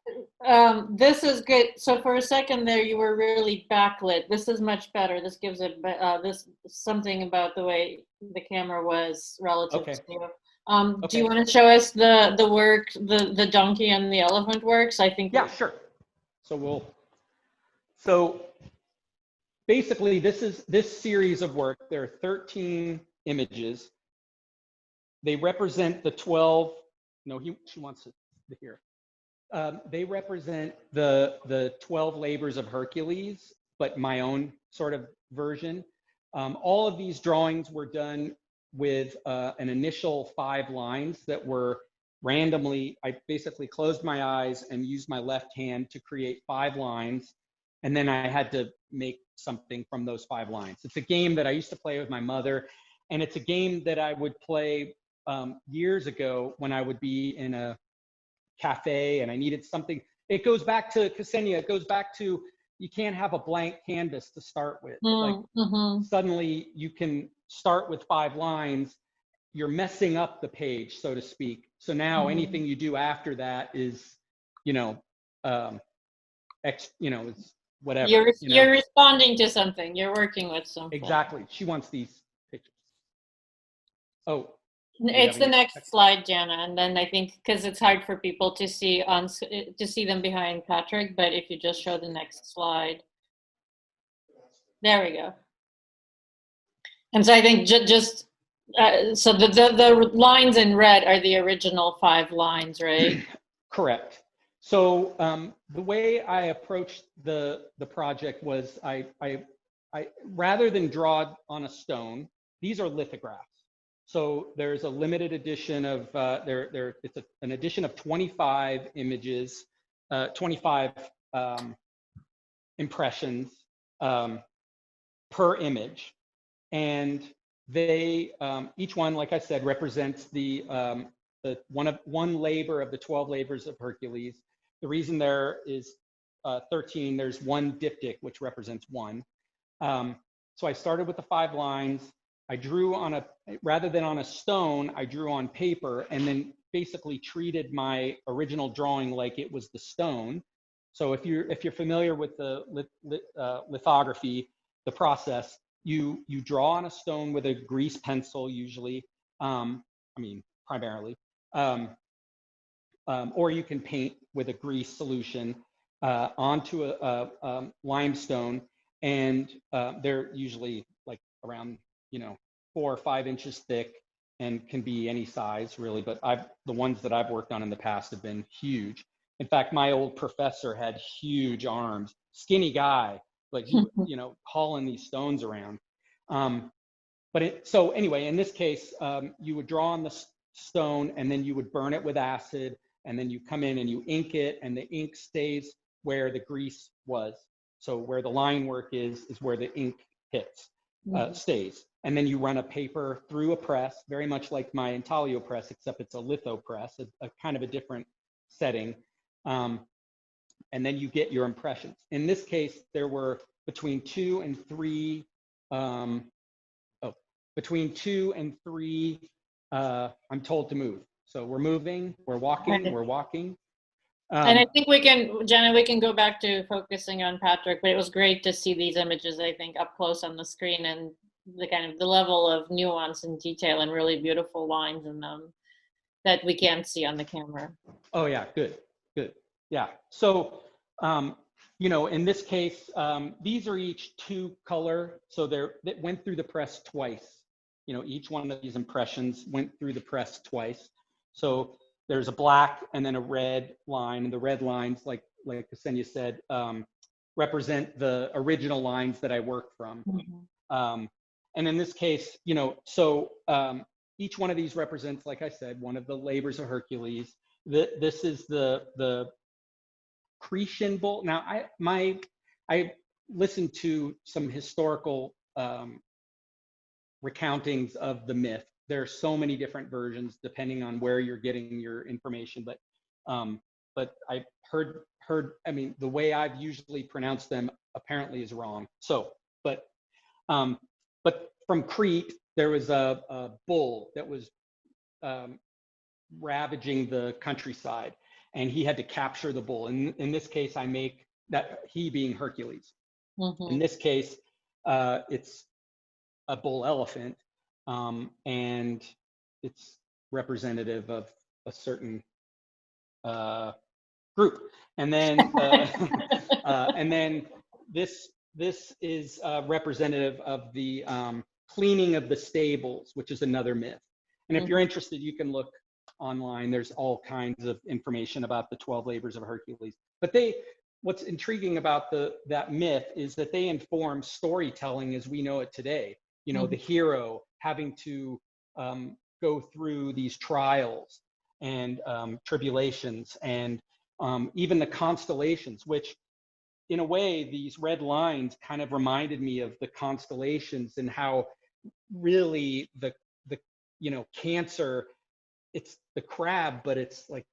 [SPEAKER 2] this is good. So for a second there, you were really backlit. This is much better. This gives it this something about the way the camera was relative
[SPEAKER 3] Okay.
[SPEAKER 2] to you.
[SPEAKER 3] Okay.
[SPEAKER 2] Do you want to show us the work, the donkey and the elephant works? I think.
[SPEAKER 3] Yeah, sure. So basically this series of work, there are 13 images. They represent the 12, no, she wants it here. They represent the 12 labors of Hercules, but my own sort of version. All of these drawings were done with an initial 5 lines that were randomly, I basically closed my eyes and used my left hand to create 5 lines. And then I had to make something from those 5 lines. It's a game that I used to play with my mother. And it's a game that I would play years ago when I would be in a cafe and I needed something. It goes back to Ksenia, it goes back to, you can't have a blank canvas to start with. Like suddenly you can start with 5 lines, you're messing up the page, so to speak. So now anything you do after that is, it's whatever.
[SPEAKER 2] You're responding to something. You're working with something.
[SPEAKER 3] Exactly. She wants these pictures. Oh.
[SPEAKER 2] It's the next slide, Jana, and then I think because it's hard for people to see them behind Patrick, but if you just show the next slide, there we go. And so I think just so the lines in red are the original 5 lines, right?
[SPEAKER 3] Correct. So the way I approached the project was I rather than draw on a stone, these are lithographs. So there's a limited edition of it's an edition of 25 images, 25 impressions per image, and they each one, like I said, represents the one labor of the 12 labors of Hercules. The reason there is 13, there's one diptych which represents 1. So I started with the 5 lines. I drew on rather than on a stone, I drew on paper and then basically treated my original drawing like it was the stone. So if you're familiar with the lithography, the process, you draw on a stone with a grease pencil usually, primarily, or you can paint with a grease solution onto a limestone, and they're usually like around 4 or 5 inches thick and can be any size really, but the ones that I've worked on in the past have been huge. In fact, my old professor had huge arms, skinny guy, but he, hauling these stones around. So anyway, in this case, you would draw on the stone and then you would burn it with acid, and then you come in and you ink it, and the ink stays where the grease was. So where the line work is where the ink hits, stays. And then you run a paper through a press, very much like my intaglio press, except it's a litho press, a kind of a different setting. And then you get your impressions. In this case, there were between 2 and 3, I'm told to move. So we're moving, we're walking, we're walking.
[SPEAKER 2] And I think Jenna, we can go back to focusing on Patrick, but it was great to see these images, I think, up close on the screen, and the level of nuance and detail and really beautiful lines in them that we can't see on the camera.
[SPEAKER 3] Oh yeah, good. Yeah, so, in this case, these are each 2 color, so they went through the press twice. Each one of these impressions went through the press twice. So there's a black and then a red line, and the red lines, like Ksenia said, represent the original lines that I worked from. And in this case, each one of these represents, like I said, one of the labors of Hercules. This is the Cretan bull. Now, I listened to some historical recountings of the myth. There are so many different versions depending on where you're getting your information, but but I heard, I mean, the way I've usually pronounced them apparently is wrong. So, but from Crete, there was a bull that was ravaging the countryside, and he had to capture the bull. And in this case, I make that, he being Hercules. In this case, it's a bull elephant, and it's representative of a certain group. And then and then this is representative of the cleaning of the stables, which is another myth. And if you're interested, you can look online. There's all kinds of information about the 12 labors of Hercules. But what's intriguing about that myth is that they inform storytelling as we know it today. You know, the hero having to go through these trials and tribulations, and even the constellations, which in a way, these red lines kind of reminded me of the constellations, and how really the you know, Cancer, it's the crab, but it's like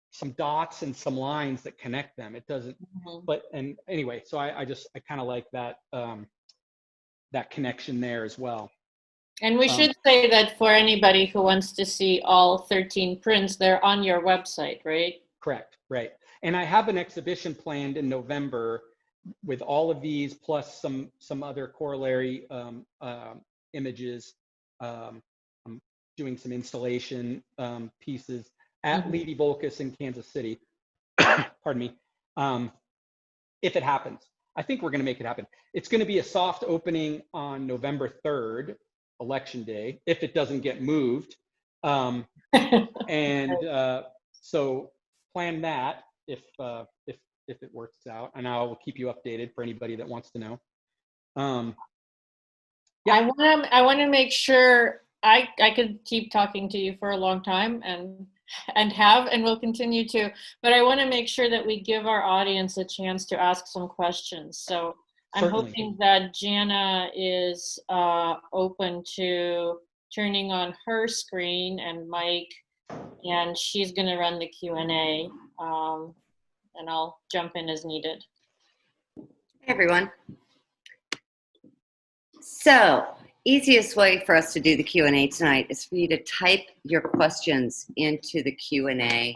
[SPEAKER 3] some dots and some lines that connect them. It doesn't, but, and anyway, so I kind of like that, that connection there as well.
[SPEAKER 2] And we should say that for anybody who wants to see all 13 prints, they're on your website, right?
[SPEAKER 3] Correct, right. And I have an exhibition planned in November with all of these, plus some other corollary images. I'm doing some installation pieces at Lady Volkus in Kansas City. Pardon me. If it happens, I think we're going to make it happen. It's going to be a soft opening on November 3rd, Election Day, if it doesn't get moved. And so plan that if it works out, and I will keep you updated for anybody that wants to know.
[SPEAKER 2] Yeah. I want to make sure I could keep talking to you for a long time, and will continue to, but I want to make sure that we give our audience a chance to ask some questions. So I'm hoping that Jana is open to turning on her screen and mic, and she's going to run the Q&A, and I'll jump in as needed.
[SPEAKER 4] Hey everyone. So, easiest way for us to do the Q&A tonight is for you to type your questions into the Q&A.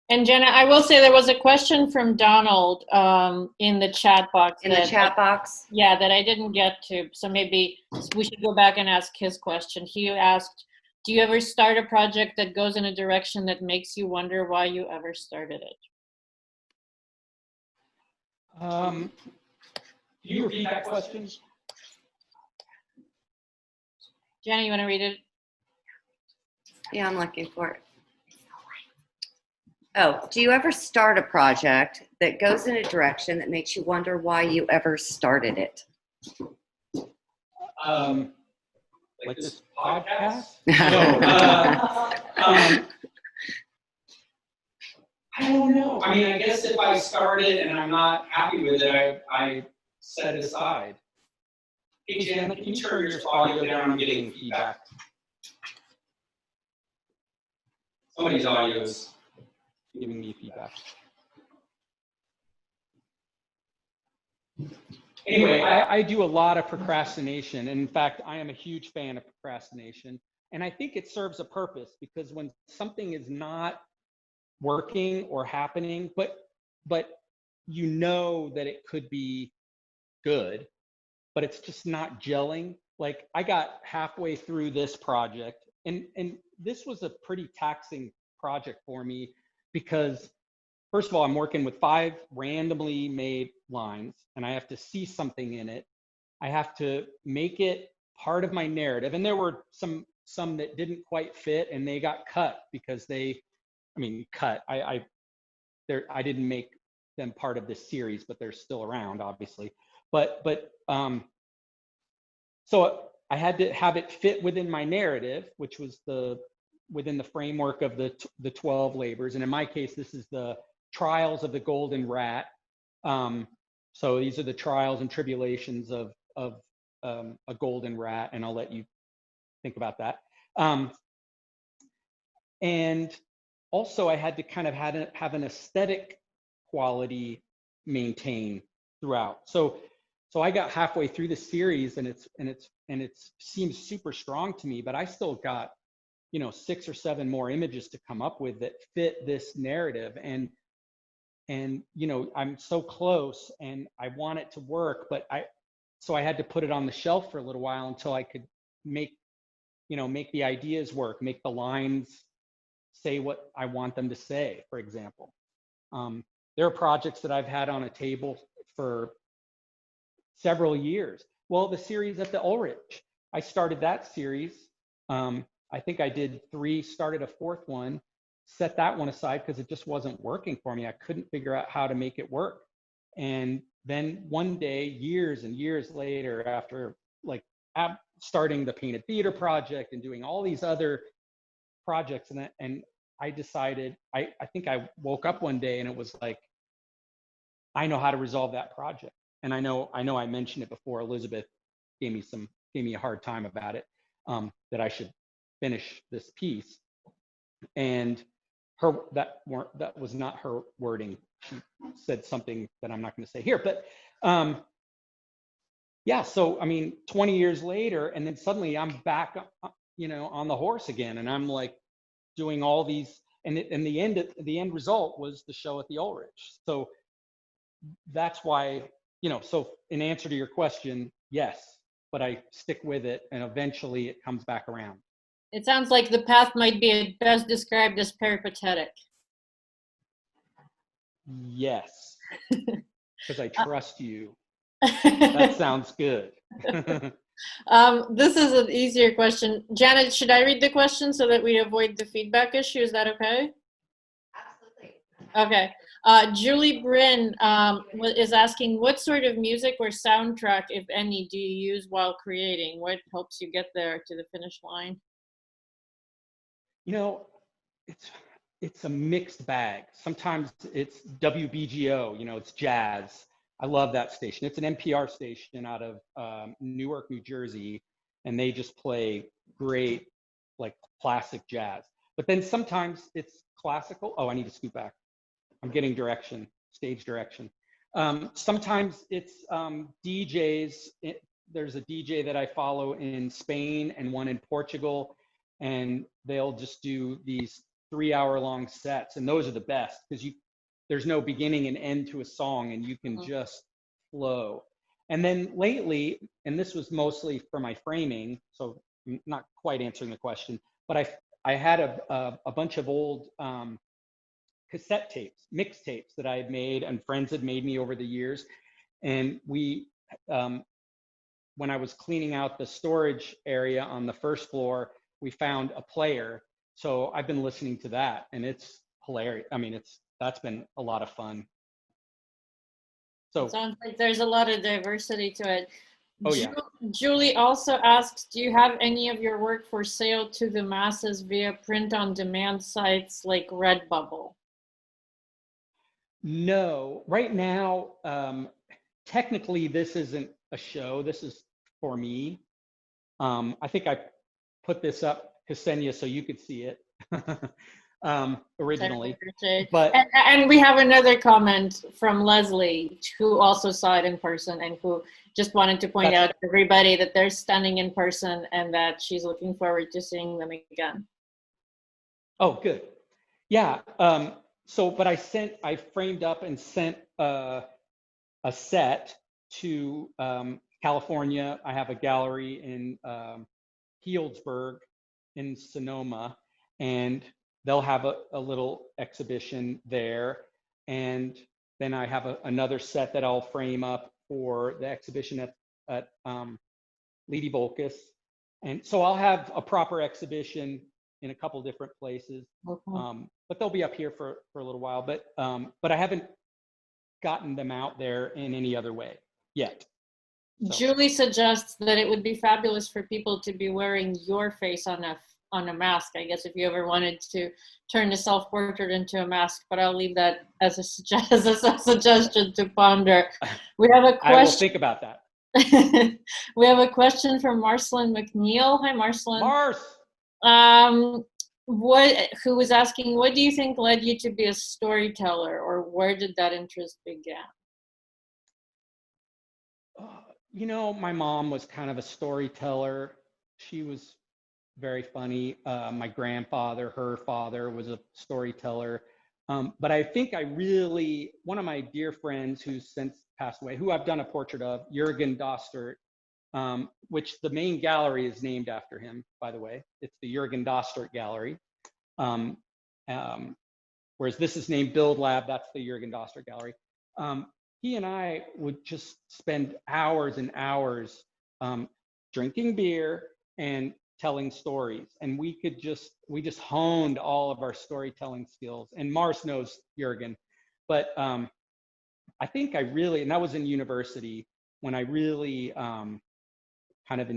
[SPEAKER 2] And Jenna, I will say there was a question from Donald in the chat box.
[SPEAKER 4] In the chat box?
[SPEAKER 2] Yeah, that I didn't get to. So maybe we should go back and ask his question. He asked, do you ever start a project that goes in a direction that makes you wonder why you ever started it?
[SPEAKER 3] Can you repeat that question?
[SPEAKER 2] Jenna, you want to read it?
[SPEAKER 4] Yeah, I'm looking for it. Oh, do you ever start a project that goes in a direction that makes you wonder why you ever started it?
[SPEAKER 3] Like this podcast?
[SPEAKER 4] No.
[SPEAKER 3] I don't know. I mean, I guess if I started and I'm not happy with it, I set it aside. Hey, Jenna, can you turn your audio down? I'm getting feedback. Somebody's audio is giving me feedback. Anyway, I do a lot of procrastination. And in fact, I am a huge fan of procrastination. And I think it serves a purpose, because when something is not working or happening, but you know that it could be good, but it's just not gelling. Like, I got halfway through this project, and this was a pretty taxing project for me, because first of all, I'm working with 5 randomly made lines, and I have to see something in it. I have to make it part of my narrative. And there were some that didn't quite fit, and they got cut because I didn't make them part of this series, but they're still around, obviously. So I had to have it fit within my narrative, which was within the framework of the 12 labors. And in my case, this is the trials of the golden rat. So these are the trials and tribulations of a golden rat, and I'll let you think about that. And also I had to kind of have an aesthetic quality maintained throughout. So I got halfway through the series, and it seems super strong to me, but I still got, 6 or 7 more images to come up with that fit this narrative. And I'm so close, and I want it to work, but so I had to put it on the shelf for a little while until I could make the ideas work, make the lines say what I want them to say, for example. There are projects that I've had on a table for several years. Well, the series at the Ulrich, I started that series. I think I did 3, started a 4th one, set that one aside because it just wasn't working for me. I couldn't figure out how to make it work. And then one day, years and years later, after starting the Painted Theater project and doing all these other projects, and I decided, I think I woke up one day and it was like, I know how to resolve that project. And I know I mentioned it before. Elizabeth gave me a hard time about it, that I should finish this piece. And that was not her wording. She said something that I'm not going to say here, but yeah. So 20 years later, and then suddenly I'm back, on the horse again, and I'm like doing all these, and the end result was the show at the Ulrich. So that's why, so in answer to your question, yes, but I stick with it, and eventually it comes back around.
[SPEAKER 2] It sounds like the path might be best described as peripatetic.
[SPEAKER 3] Yes, because I trust you. That sounds good.
[SPEAKER 2] This is an easier question. Janet, should I read the question so that we avoid the feedback issue? Is that okay?
[SPEAKER 4] Absolutely.
[SPEAKER 2] Okay. Julie Bryn is asking, what sort of music or soundtrack, if any, do you use while creating? What helps you get there to the finish line?
[SPEAKER 3] It's a mixed bag. Sometimes it's WBGO, it's jazz. I love that station. It's an NPR station out of Newark, New Jersey, and they just play great, like classic jazz. But then sometimes it's classical. Oh, I need to scoot back. I'm getting direction, stage direction. Sometimes it's DJs. There's a DJ that I follow in Spain and one in Portugal, and they'll just do these 3-hour-long sets, and those are the best because there's no beginning and end to a song, and you can just flow. And then lately, and this was mostly for my framing, so I'm not quite answering the question, but I had a bunch of old cassette tapes, mixtapes that I had made and friends had made me over the years. And we, when I was cleaning out the storage area on the first floor, we found a player. So I've been listening to that, and it's hilarious. That's been a lot of fun. So
[SPEAKER 2] it sounds like there's a lot of diversity to it.
[SPEAKER 3] Oh, yeah.
[SPEAKER 2] Julie also asks, do you have any of your work for sale to the masses via print-on-demand sites like Redbubble?
[SPEAKER 3] No, right now, technically this isn't a show. This is for me. I think I put this up, Ksenia, so you could see it originally. But
[SPEAKER 2] and we have another comment from Leslie, who also saw it in person and who just wanted to point out to everybody that they're stunning in person and that she's looking forward to seeing them again.
[SPEAKER 3] Oh, good. Yeah. But I framed up and sent a set to California. I have a gallery in Healdsburg in Sonoma, and they'll have a little exhibition there. And then I have another set that I'll frame up for the exhibition at Lady Volkus. And so I'll have a proper exhibition in a couple different places.
[SPEAKER 2] Okay.
[SPEAKER 3] But they'll be up here for a little while. But I haven't gotten them out there in any other way yet. So.
[SPEAKER 2] Julie suggests that it would be fabulous for people to be wearing your face on a mask, I guess, if you ever wanted to turn the self-portrait into a mask, but I'll leave that as a suggestion to ponder. We have a question.
[SPEAKER 3] I will think about that.
[SPEAKER 2] We have a question from Marcelin McNeil. Hi, Marcelin.
[SPEAKER 3] Mars!
[SPEAKER 2] who was asking, what do you think led you to be a storyteller, or where did that interest begin?
[SPEAKER 3] You know, my mom was kind of a storyteller. She was very funny. My grandfather, her father, was a storyteller. But I think one of my dear friends who's since passed away, who I've done a portrait of, Jürgen Dostert, which the main gallery is named after him, by the way. It's the Jürgen Dostert Gallery. Whereas this is named Build Lab, that's the Jürgen Dostert Gallery. He and I would just spend hours and hours drinking beer and telling stories. And we just honed all of our storytelling skills. And Mars knows Jürgen. But I think and that was in university, when I really kind of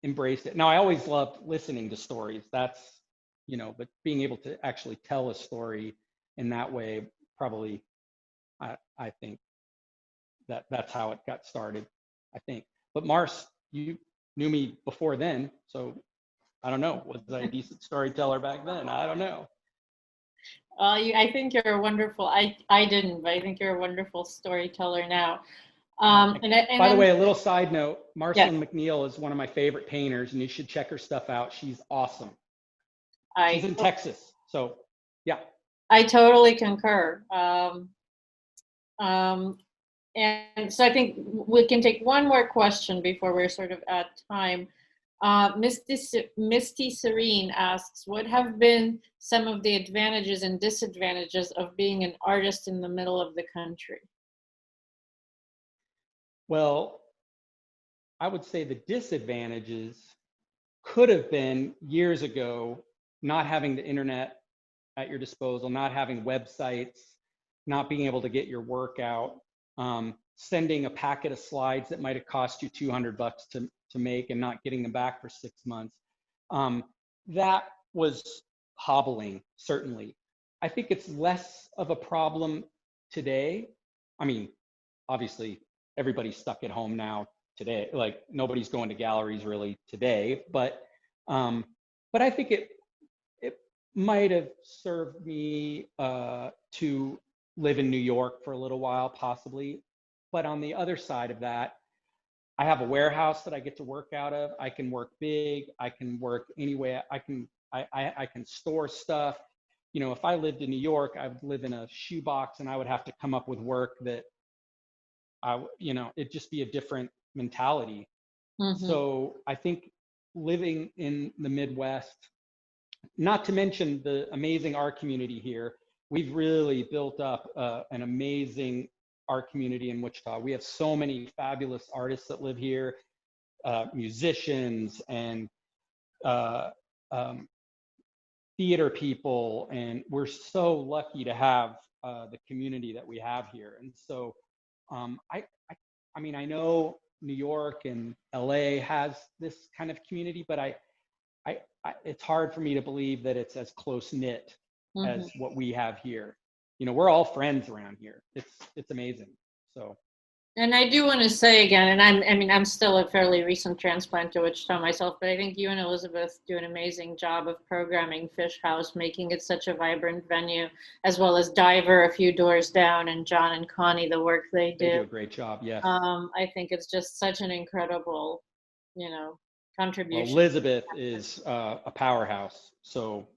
[SPEAKER 3] embraced it. Now, I always loved listening to stories. That's, but being able to actually tell a story in that way, probably, I think that's how it got started, I think. But Mars, you knew me before then, so I don't know. Was I a decent storyteller back then? I don't know.
[SPEAKER 2] I think you're a wonderful, I didn't, but I think you're a wonderful storyteller now. By
[SPEAKER 3] the way, a little side note, Marcelin McNeil is one of my favorite painters, and you should check her stuff out. She's awesome. She's in Texas, so yeah.
[SPEAKER 2] I totally concur. And so I think we can take one more question before we're sort of at time. Misty Serene asks, what have been some of the advantages and disadvantages of being an artist in the middle of the country?
[SPEAKER 3] Well, I would say the disadvantages could have been years ago, not having the internet at your disposal, not having websites, not being able to get your work out, sending a packet of slides that might have cost you $200 to make and not getting them back for 6 months. That was hobbling, certainly. I think it's less of a problem today. I mean, obviously, everybody's stuck at home now today. Like, nobody's going to galleries really today, but I think it might have served me to live in New York for a little while, possibly. But on the other side of that, I have a warehouse that I get to work out of. I can work big. I can work anywhere. I can store stuff. If I lived in New York, I would live in a shoebox, and I would have to come up with work that it'd just be a different mentality. Mm-hmm. So I think living in the Midwest, not to mention the amazing art community here, we've really built up an amazing art community in Wichita. We have so many fabulous artists that live here, musicians and theater people, and we're so lucky to have the community that we have here. And so I mean, I know New York and LA has this kind of community, but it's hard for me to believe that it's as close knit mm-hmm. as what we have here. We're all friends around here. It's amazing. So.
[SPEAKER 2] And I do want to say again, and I'm still a fairly recent transplant to Wichita myself, but I think you and Elizabeth do an amazing job of programming Fisch Haus, making it such a vibrant venue, as well as Diver a few doors down, and John and Connie, the work they do.
[SPEAKER 3] They do a great job, yes.
[SPEAKER 2] I think it's just such an incredible, contribution.
[SPEAKER 3] Well, Elizabeth is a powerhouse, so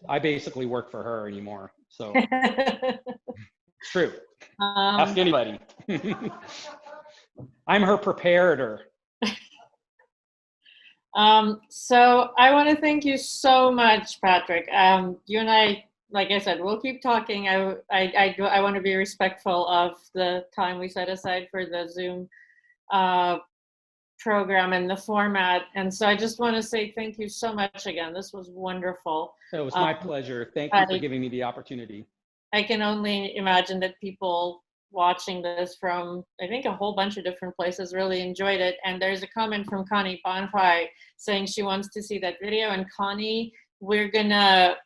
[SPEAKER 3] I basically work for her anymore, so. It's true. Ask anybody. I'm her preparator.
[SPEAKER 2] So I want to thank you so much, Patrick. You and I, like I said, we'll keep talking. I want to be respectful of the time we set aside for the Zoom program and the format. And so I just want to say thank you so much again. This was wonderful.
[SPEAKER 3] It was my pleasure. Thank you for giving me the opportunity.
[SPEAKER 2] I can only imagine that people watching this from, I think, a whole bunch of different places really enjoyed it. And there's a comment from Connie Bonfire saying she wants to see that video. And Connie, we're gonna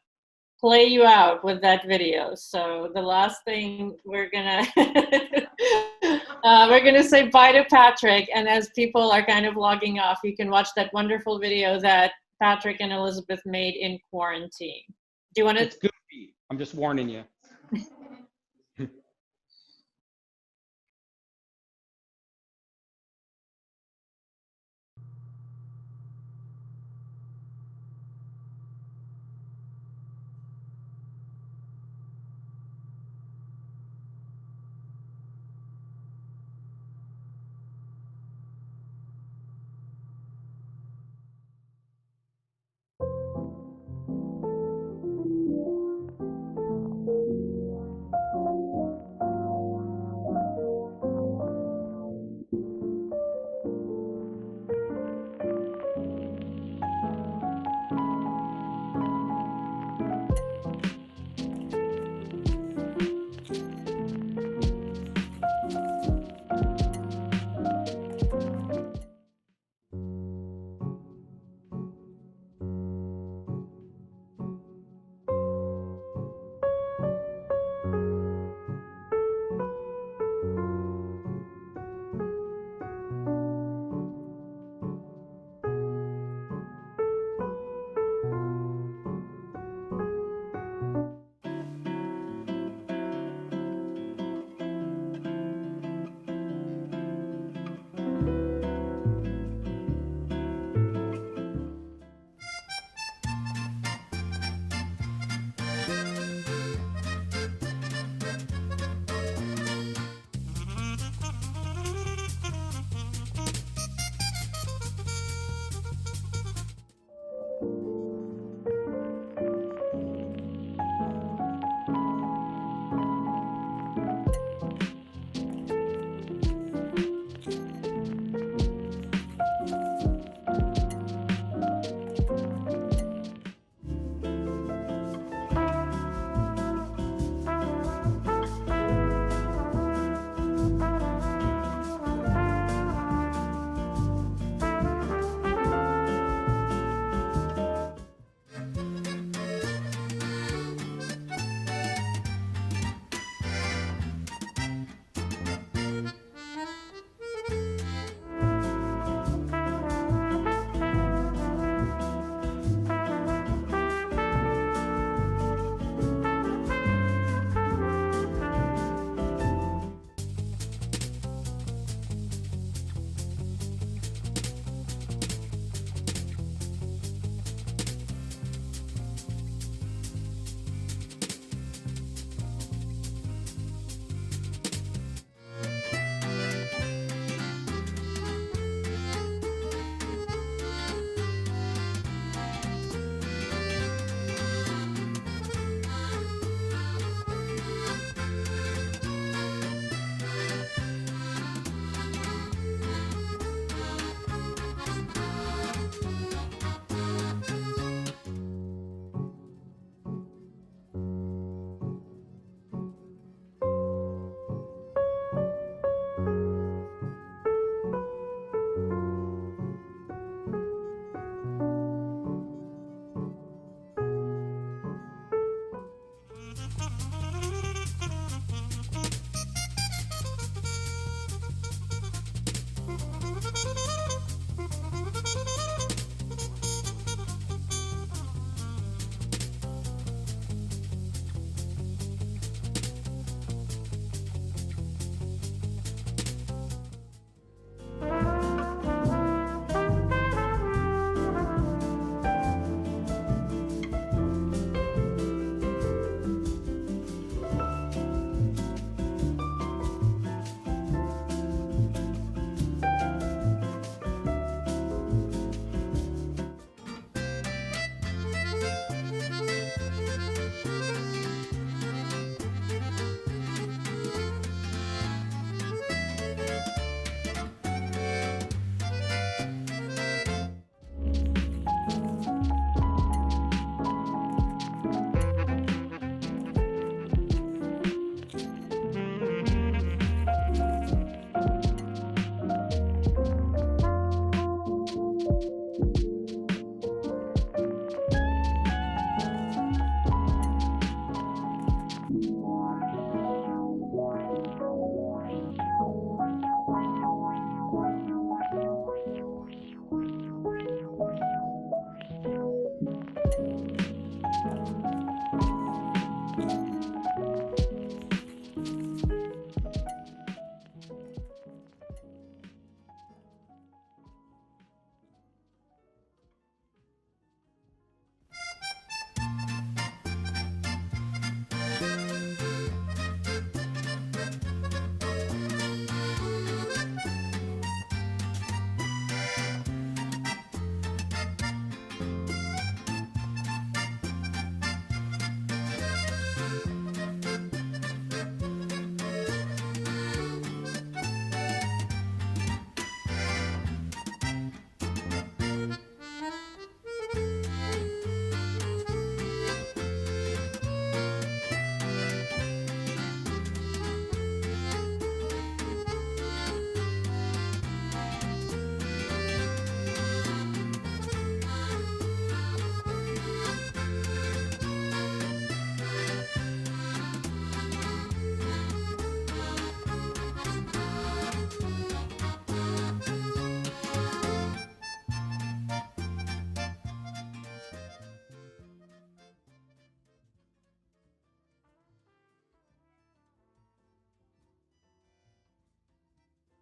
[SPEAKER 2] play you out with that video. So the last thing we're gonna say bye to Patrick. And as people are kind of logging off, you can watch that wonderful video that Patrick and Elizabeth made in quarantine. Do you want to?
[SPEAKER 3] It's goofy. I'm just warning you.